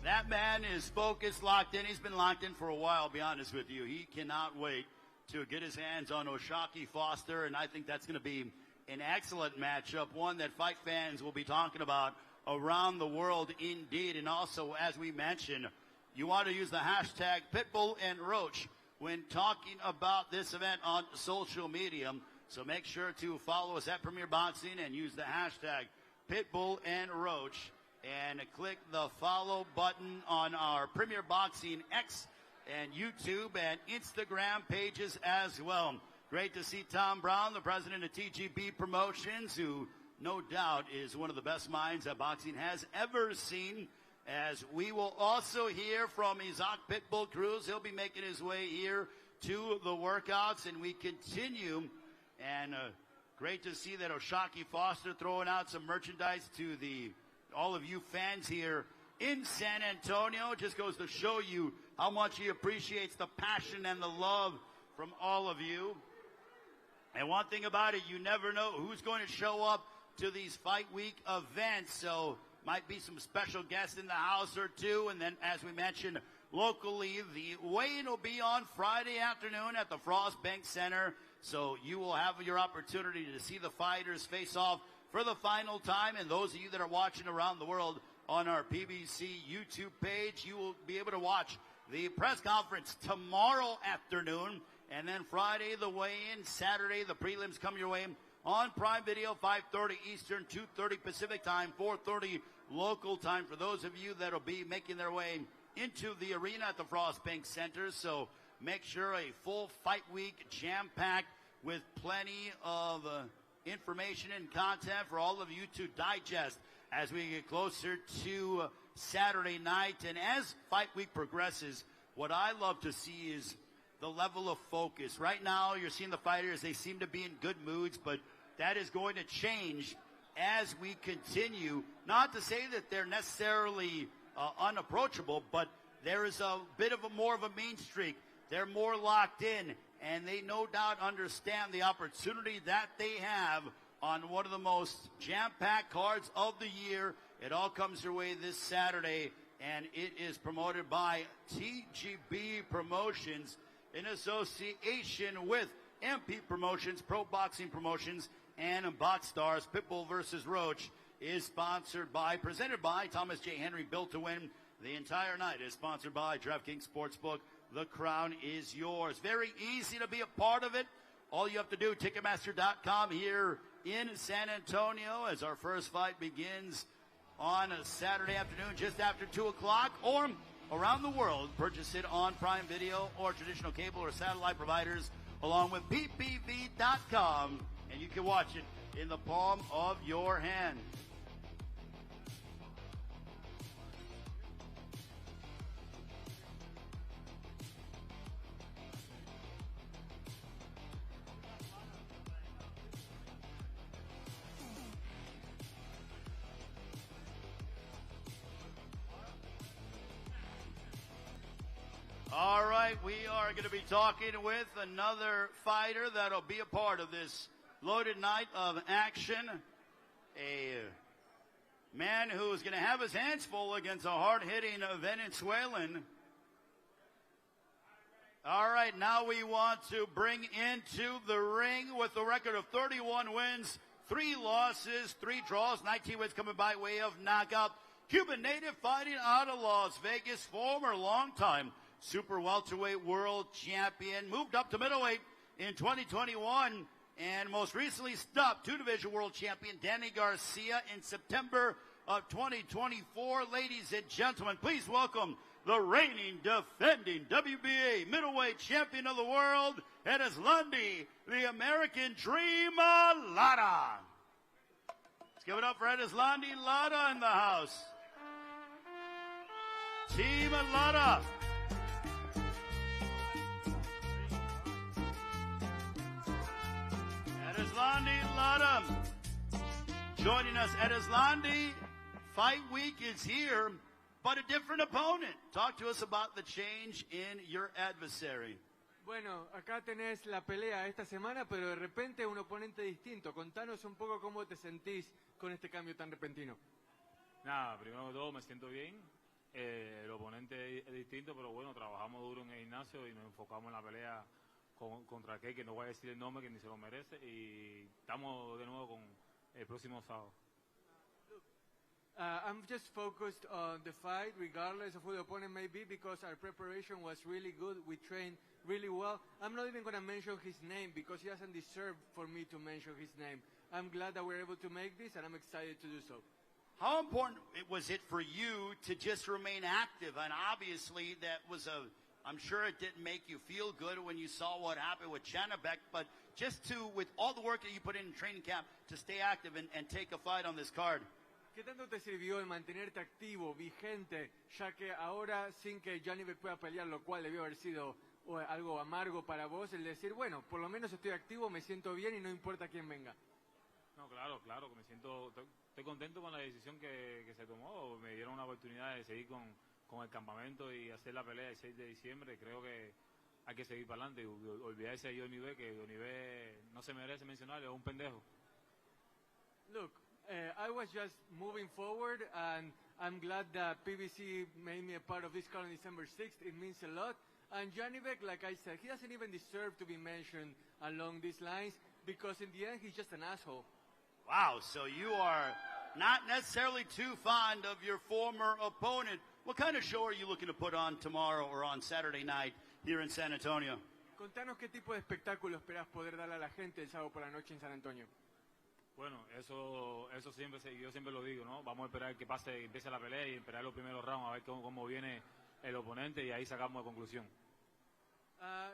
That man is focused, locked in. He's been locked in for a while, I'll be honest with you. He cannot wait to get his hands on O'Shaquie Foster, and I think that's going to be an excellent matchup, one that fight fans will be talking about around the world indeed. And also, as we mentioned, you want to use the hashtag Pitbull and Roach when talking about this event on social media. So make sure to follow us at Premier Boxing and use the hashtag Pitbull and Roach. And click the follow button on our Premier Boxing X and YouTube and Instagram pages as well. Great to see Tom Brown, the president of TGB Promotions, who no doubt is one of the best minds that boxing has ever seen. As we will also hear from Isaac Pitbull Cruz. He'll be making his way here to the workouts, and we continue. And great to see that O'Shaquie Foster throwing out some merchandise to all of you fans here in San Antonio. It just goes to show you how much he appreciates the passion and the love from all of you. And one thing about it, you never know who's going to show up to these Fight Week events. So might be some special guests in the house or two. And then, as we mentioned, locally, the weigh-in will be on Friday afternoon at the Frost Bank Center. So you will have your opportunity to see the fighters face off for the final time. And those of you that are watching around the world on our PBC YouTube page, you will be able to watch the press conference tomorrow afternoon. And then Friday, the weigh-in. Saturday, the prelims come your way on Prime Video, 5:30 Eastern, 2:30 Pacific time, 4:30 local time for those of you that will be making their way into the arena at the Frost Bank Center. So make sure a full fight week jam-packed with plenty of information and content for all of you to digest as we get closer to Saturday night. And as fight week progresses, what I love to see is the level of focus. Right now, you're seeing the fighters, they seem to be in good moods, but that is going to change as we continue. Not to say that they're necessarily unapproachable, but there is a bit of more of a mean streak. They're more locked in, and they no doubt understand the opportunity that they have on one of the most jam-packed cards of the year. It all comes your way this Saturday, and it is promoted by TGB Promotions in association with MP Promotions, Pro Boxing Promotions, and BoxStars. Pitbull versus Roach is presented by Thomas J. Henry, Built to Win. The entire night is sponsored by DraftKings Sportsbook. The crown is yours. Very easy to be a part of it. All you have to do, Ticketmaster.com here in San Antonio as our first fight begins on a Saturday afternoon just after 2 o'clock, or around the world. Purchase it on Prime Video or traditional cable or satellite providers along with PPV.com, and you can watch it in the palm of your hand. All right, we are going to be talking with another fighter that'll be a part of this loaded night of action. A man who's going to have his hands full against a hard-hitting Venezuelan. All right, now we want to bring into the ring with a record of 31 wins, 3 losses, 3 draws, 19 wins coming by way of knockout. Cuban native fighting out of Las Vegas, former longtime super welterweight world champion, moved up to middleweight in 2021, and most recently stopped 2-division world champion Danny Garcia in September of 2024. Ladies and gentlemen, please welcome the reigning, defending WBA middleweight champion of the world, Edis Landi, the American Dream Lada. Let's give it up for Edis Landi Lada in the house. Team Lara. Edis Landi Lada joining us. Edis Landi, Fight Week is here, but a different opponent. Talk to us about the change in your adversary. Bueno, acá tenés la pelea esta semana, pero de repente un oponente distinto. Contanos un poco cómo te sentís con este cambio tan repentino. Nada, primero que todo me siento bien. El oponente es distinto, pero bueno, trabajamos duro en el gimnasio y nos enfocamos en la pelea contra aquel que no voy a decir el nombre, que ni se lo merece. Y estamos de nuevo con el próximo sábado. I'm just focused on the fight, regardless of who the opponent may be, because our preparation was really good. We trained really well. I'm not even going to mention his name because he doesn't deserve for me to mention his name. I'm glad that we're able to make this, and I'm excited to do so. How important was it for you to just remain active? And obviously that was I'm sure it didn't make you feel good when you saw what happened with Chanabek, but just with all the work that you put in training camp, to stay active and take a fight on this card. ¿Qué tanto te sirvió el mantenerte activo, vigente, ya que ahora sin que Janibek pueda pelear, lo cual debió haber sido algo amargo para vos, el decir, bueno, por lo menos estoy activo, me siento bien y no importa quién venga? No, claro, que me siento, estoy contento con la decisión que se tomó. Me dieron una oportunidad de seguir con el campamento y hacer la pelea el 6 de diciembre. Creo que hay que seguir para adelante y olvidarse de Johnny, que Johnny no se merece mencionarle, es un pendejo. Look, I was just moving forward, and I'm glad that PBC made me a part of this card on December 6th. It means a lot. And Janibek, like I said, he doesn't even deserve to be mentioned along these lines, because in the end, he's just an asshole. Wow, so you are not necessarily too fond of your former opponent. What kind of show are you looking to put on tomorrow or on Saturday night here in San Antonio? Contanos qué tipo de espectáculo esperás poder darle a la gente el sábado por la noche en San Antonio. Bueno, eso siempre, yo siempre lo digo, ¿no? Vamos a esperar que empiece la pelea y esperar los primeros rounds, a ver cómo viene el oponente y ahí sacamos la conclusión.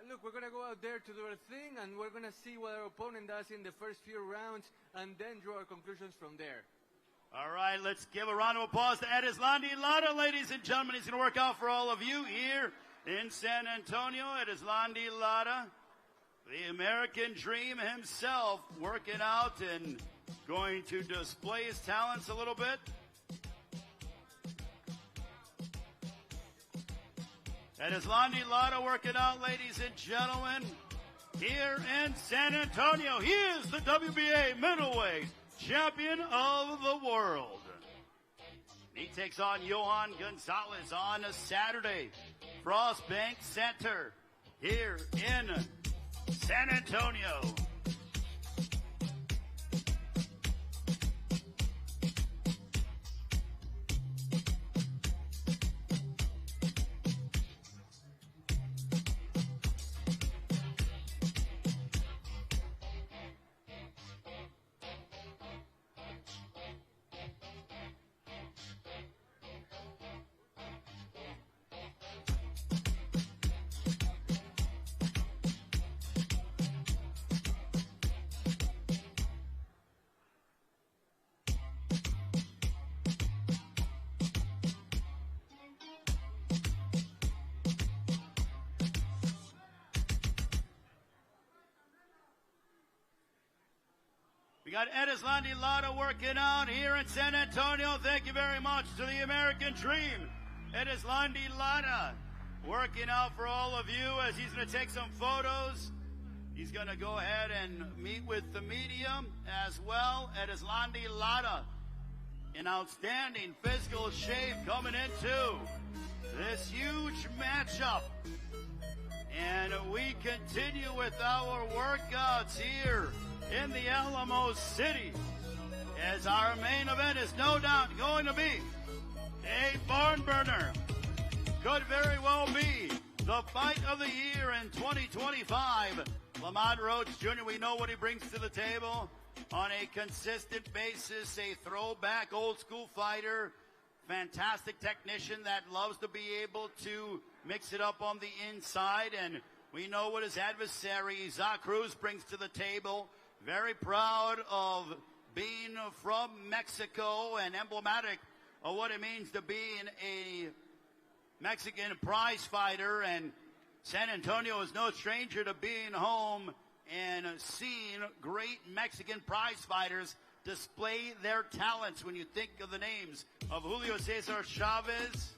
Look, we're going to go out there to do our thing, and we're going to see what our opponent does in the first few rounds, and then draw our conclusions from there. All right, let's give a round of applause to Edis Landi Lada, ladies and gentlemen. He's going to work out for all of you here in San Antonio. Edis Landi Lada, the American Dream himself, working out and going to display his talents a little bit. Edis Landi Lada working out, ladies and gentlemen, here in San Antonio. He is the WBA middleweight champion of the world. He takes on Johan Gonzalez on a Saturday. Frost Bank Center here in San Antonio. We got Edis Landi Lada working out here in San Antonio. Thank you very much to the American Dream. Edis Landi Lada working out for all of you as he's going to take some photos. He's going to go ahead and meet with the media as well. Edis Landi Lada, in outstanding physical shape coming into this huge matchup. And we continue with our workouts here in the Alamo City, as our main event is no doubt going to be a barn burner. Could very well be the fight of the year in 2025. Lamont Roach Jr., we know what he brings to the table on a consistent basis, a throwback old school fighter, fantastic technician that loves to be able to mix it up on the inside, and we know what his adversary, Zach Cruz, brings to the table. Very proud of being from Mexico and emblematic of what it means to be a Mexican prize fighter. And San Antonio is no stranger to being home and seeing great Mexican prize fighters display their talents. When you think of the names of Julio Cesar Chavez,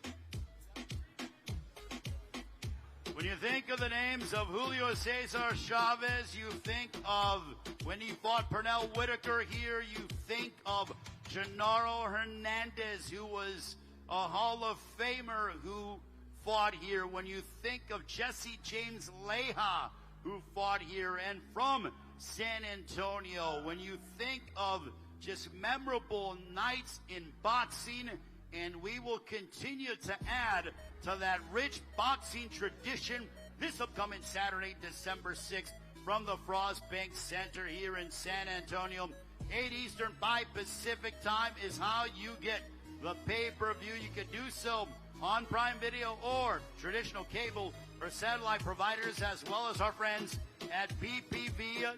When you think of the names of Julio Cesar Chavez, you think of when he fought Pernell Whitaker here, you think of Gennaro Hernandez, who was a Hall of Famer who fought here. When you think of Jesse James Leija, who fought here, and from San Antonio, when you think of just memorable nights in boxing, and we will continue to add to that rich boxing tradition this upcoming Saturday, December 6th, from the Frost Bank Center here in San Antonio. 8 Eastern, 5 Pacific time is how you get the pay-per-view. You can do so on Prime Video or traditional cable or satellite providers, as well as our friends at ppv.com.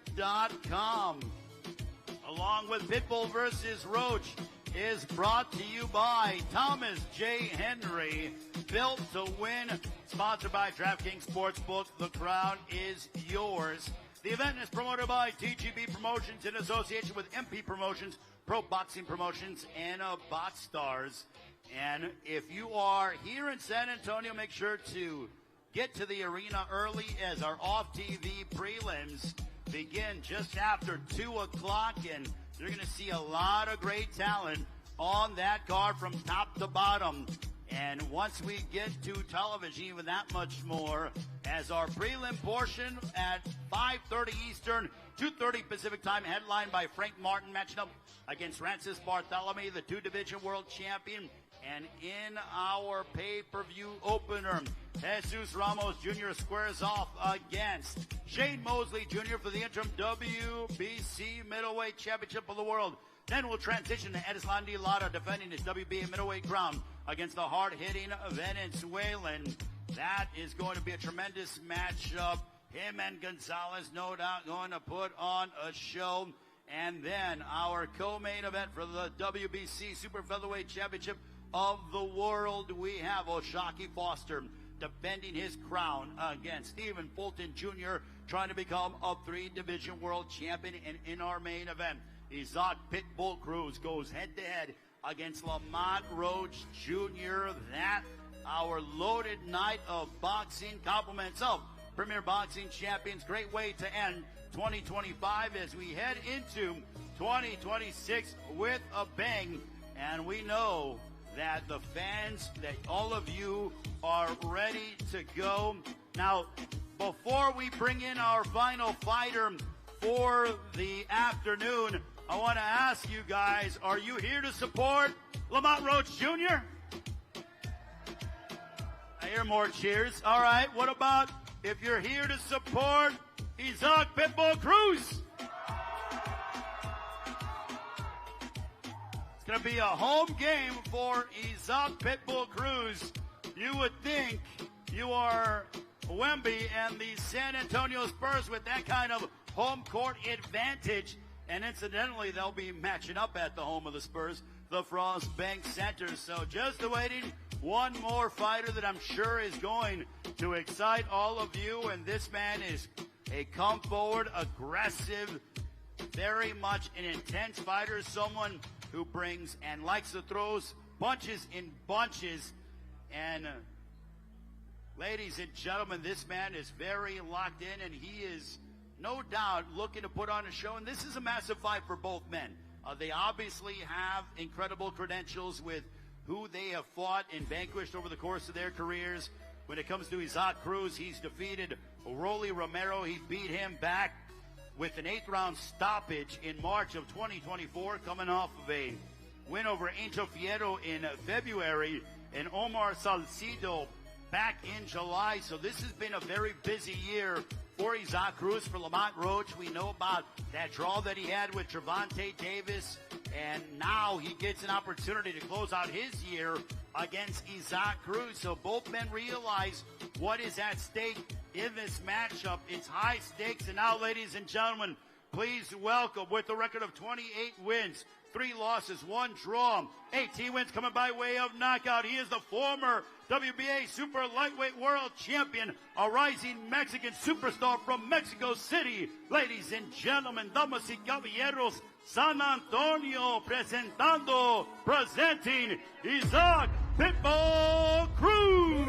Along with Pitbull versus Roach is brought to you by Thomas J. Henry, built to win, sponsored by DraftKings Sportsbook. The crown is yours. The event is promoted by TGB Promotions in association with MP Promotions, Pro Boxing Promotions, and Box Stars. And if you are here in San Antonio, make sure to get to the arena early, as our off-TV prelims begin just after 2 o'clock, and you're going to see a lot of great talent on that card from top to bottom. And once we get to television, even that much more, as our prelim portion at 5:30 Eastern, 2:30 Pacific time, headlined by Frank Martin, matching up against Francis Bartholomew, the 2-division world champion. And in our pay-per-view opener, Jesus Ramos Jr. squares off against Shane Mosley Jr. for the interim WBC Middleweight Championship of the World. Then we'll transition to Edis Landi Lada, defending his WBA middleweight crown against the hard-hitting Venezuelan. That is going to be a tremendous matchup. Him and Gonzalez, no doubt, going to put on a show. And then our co-main event for the WBC Super Featherweight Championship of the World, we have O'Shaquie Foster defending his crown against Stephen Fulton Jr., trying to become a 3-division world champion. And in our main event, Isaac Pitbull Cruz goes head-to-head against Lamont Roach Jr. That, our loaded night of boxing, compliments of Premier Boxing Champions. Great way to end 2025 as we head into 2026 with a bang. And we know that the fans, that all of you are ready to go. Now, before we bring in our final fighter for the afternoon, I want to ask you guys, are you here to support Lamont Roach Jr.? I hear more cheers. All right, what about if you're here to support Isaac Pitbull Cruz? It's going to be a home game for Isaac Pitbull Cruz. You would think you are Wemby and the San Antonio Spurs with that kind of home court advantage. And incidentally, they'll be matching up at the home of the Spurs, the Frost Bank Center. So just awaiting one more fighter that I'm sure is going to excite all of you. And this man is a come-forward, aggressive, very much an intense fighter, someone who brings and likes to throw punches in bunches. And ladies and gentlemen, this man is very locked in, and he is no doubt looking to put on a show. And this is a massive fight for both men. They obviously have incredible credentials with who they have fought and vanquished over the course of their careers. When it comes to Isaac Cruz, he's defeated Rolly Romero. He beat him back with an 8th-round stoppage in March of 2024, coming off of a win over Angel Fierro in February, and Omar Salcido back in July. So this has been a very busy year for Isaac Cruz. For Lamont Roach, we know about that draw that he had with Gervonta Davis, and now he gets an opportunity to close out his year against Isaac Cruz. So both men realize what is at stake in this matchup. It's high stakes. And now, ladies and gentlemen, please welcome, with a record of 28 wins, 3 losses, 1 draw, 18 wins coming by way of knockout. He is the former WBA Super Lightweight World Champion, a rising Mexican superstar from Mexico City. Ladies and gentlemen, damas y caballeros, San Antonio presenting Isaac Pitbull Cruz.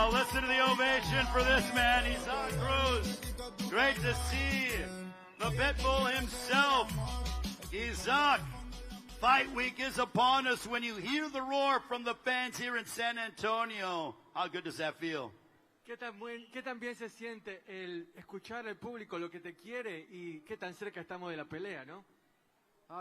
Wow, listen to the ovation for this man. He's on Cruz. Great to see the Pitbull himself. Isaac, fight week is upon us. When you hear the roar from the fans here in San Antonio, how good does that feel? ¿Qué tan bien se siente el escuchar al público lo que te quiere y qué tan cerca estamos de la pelea, no?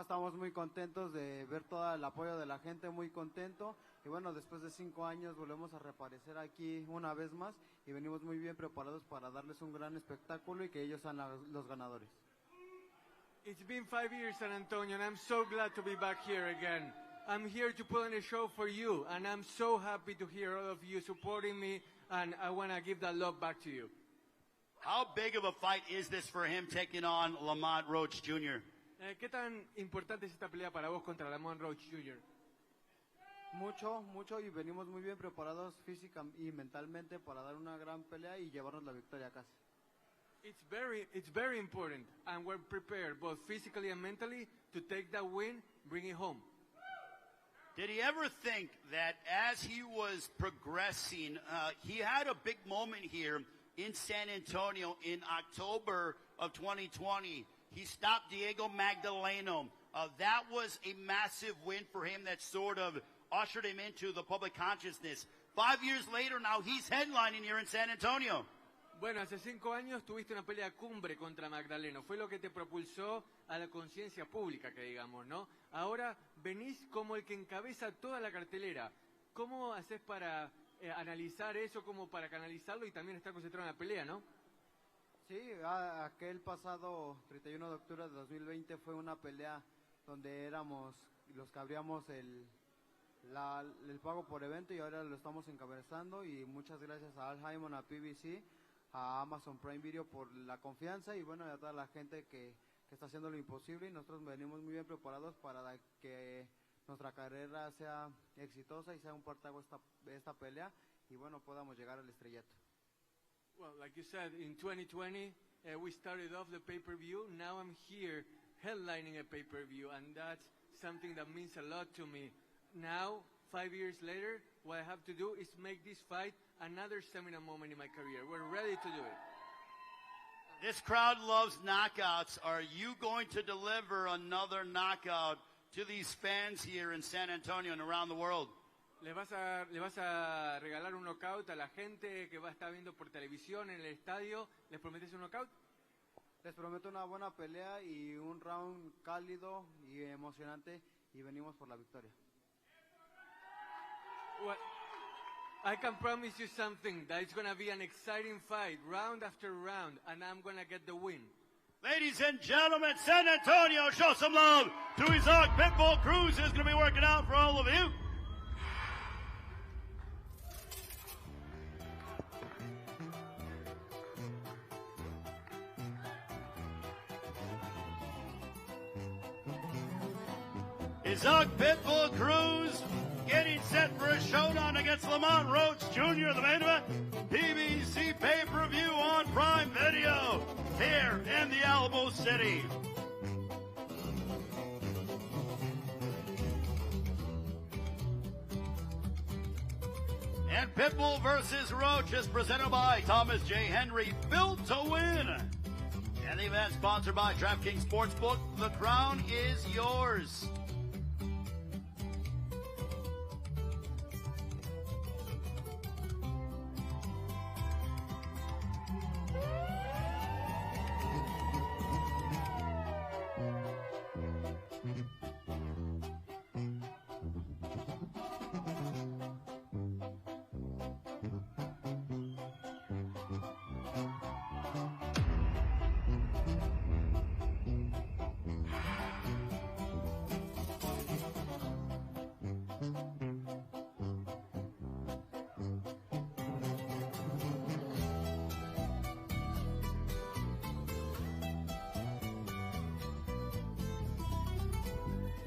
Estamos muy contentos de ver todo el apoyo de la gente, muy contento. Y bueno, después de 5 años volvemos a reaparecer aquí una vez más y venimos muy bien preparados para darles un gran espectáculo y que ellos sean los ganadores. It's been 5 years, San Antonio, and I'm so glad to be back here again. I'm here to put on a show for you, and I'm so happy to hear all of you supporting me, and I want to give that love back to you. How big of a fight is this for him taking on Lamont Roach Jr.? ¿Qué tan importante es esta pelea para vos contra Lamont Roach Jr.? Mucho y venimos muy bien preparados física y mentalmente para dar una gran pelea y llevarnos la victoria a casa. It's very important, and we're prepared both physically and mentally to take that win, bring it home. Did he ever think that as he was progressing, he had a big moment here in San Antonio in October of 2020. He stopped Diego Magdaleno. That was a massive win for him that sort of ushered him into the public consciousness. 5 years later, now he's headlining here in San Antonio. Bueno, hace 5 años tuviste una pelea cumbre contra Magdaleno. Fue lo que te propulsó a la conciencia pública, que digamos, ¿no? Ahora venís como el que encabeza toda la cartelera. ¿Cómo haces para analizar eso, como para canalizarlo y también estar concentrado en la pelea, no? Sí, aquel pasado 31 de octubre de 2020 fue una pelea donde éramos los que abríamos el pago por evento y ahora lo estamos encabezando y muchas gracias a Al Haymon, a PBC, a Amazon Prime Video por la confianza y bueno, a toda la gente que está haciendo lo imposible y nosotros venimos muy bien preparados para que nuestra carrera sea exitosa y sea un partaguas esta pelea y bueno, podamos llegar al estrellato. Well, like you said, in 2020, we started off the pay-per-view. Now I'm here headlining a pay-per-view, and that's something that means a lot to me. Now, 5 years later, what I have to do is make this fight another seminal moment in my career. We're ready to do it. This crowd loves knockouts. Are you going to deliver another knockout to these fans here in San Antonio and around the world? ¿Le vas a regalar un knockout a la gente que va a estar viendo por televisión en el estadio? ¿Les prometes un knockout? Les prometo una buena pelea y un round cálido y emocionante y venimos por la victoria. Well, I can promise you something, that it's going to be an exciting fight, round after round, and I'm going to get the win. Ladies and gentlemen, San Antonio, show some love to Isaac Pitbull Cruz, who's going to be working out for all of you. Isaac Pitbull Cruz getting set for a showdown against Lamont Roach Jr. The main event, PBC Pay-Per-View on Prime Video here in the Alamo City. And Pitbull versus Roach is presented by Thomas J. Henry, built to win. And the event sponsored by DraftKings Sportsbook. The crown is yours.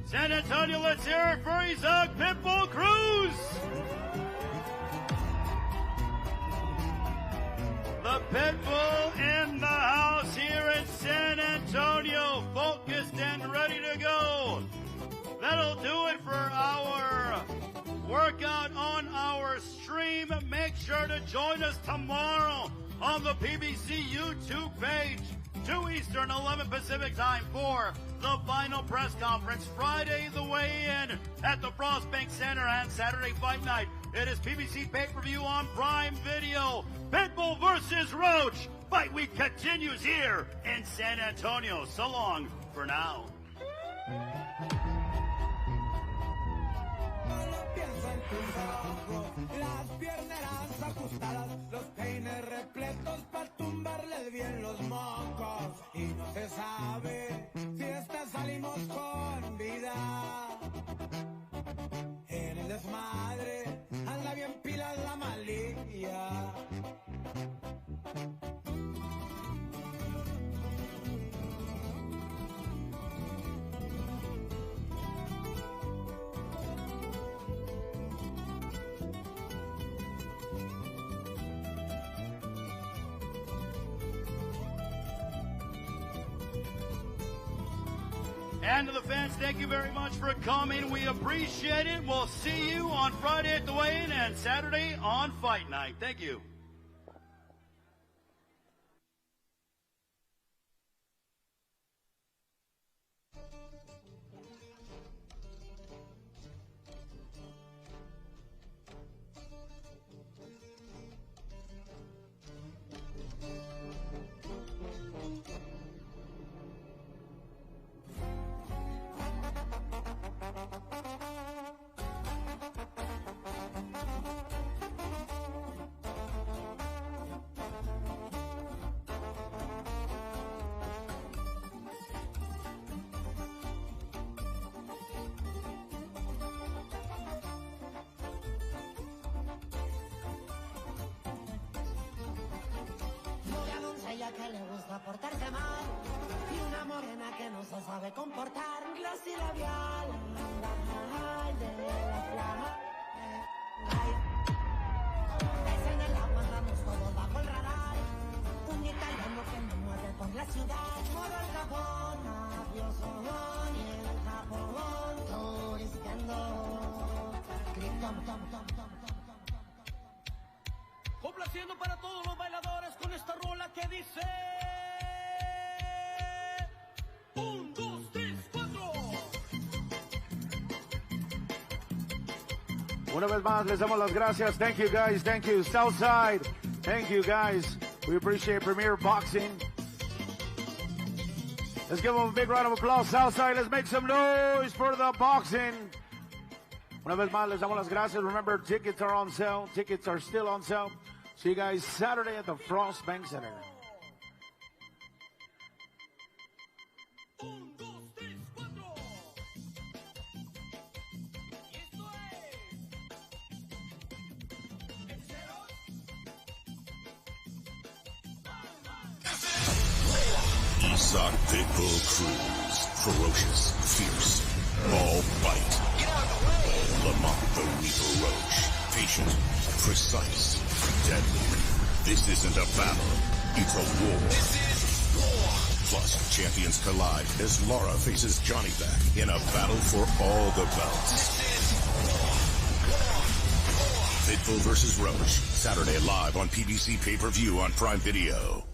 San Antonio, let's hear it for Isaac Pitbull Cruz. The Pitbull in the house here in San Antonio, focused and ready to go. That'll do it for our workout on our stream. Make sure to join us tomorrow on the PBC YouTube page, 2 Eastern, 11 Pacific time for the final press conference. Friday, the weigh-in at the Frost Bank Center, and Saturday fight night. It is PBC Pay-Per-View on Prime Video. Pitbull versus Roach. Fight week continues here in San Antonio. So long for now. Las pierneras ajustadas, los peines repletos para tumbarles bien los mocos. Y no se sabe si esta salimos con vida. En el desmadre anda bien pilas la malilla. And to the fans, thank you very much for coming. We appreciate it. We'll see you on Friday at the weigh-in and Saturday on Fight Night. Thank you. Que le gusta portarse mal y una morena que no se sabe comportar, glossy labial, ay, de la flama, es en el agua, andamos todos bajo el radar, un italiano que me mueve por la ciudad, modo el Japón, mafioso, y el Japón, turisteando, complaciendo para todos los bailadores con esta rola que dice 1, 2, 3, 4. Una vez más les damos las gracias. Thank you guys, thank you Southside, thank you guys. We appreciate Premier Boxing. Let's give them a big round of applause. Southside, let's make some noise for the boxing. Una vez más les damos las gracias. Remember, tickets are on sale. Tickets are still on sale. See you guys Saturday at the Frost Bank Center. Isak Pitbull Cruz, ferocious, fierce, ball bite. Get out of the way! Lamont the Weaver Roach, patient, precise, deadly. This isn't a battle, it's a war. This is war! Plus, champions collide as Lara faces Johnny back in a battle for all the belts. This is war! Pitbull versus Roach, Saturday live on PBC Pay-Per-View on Prime Video.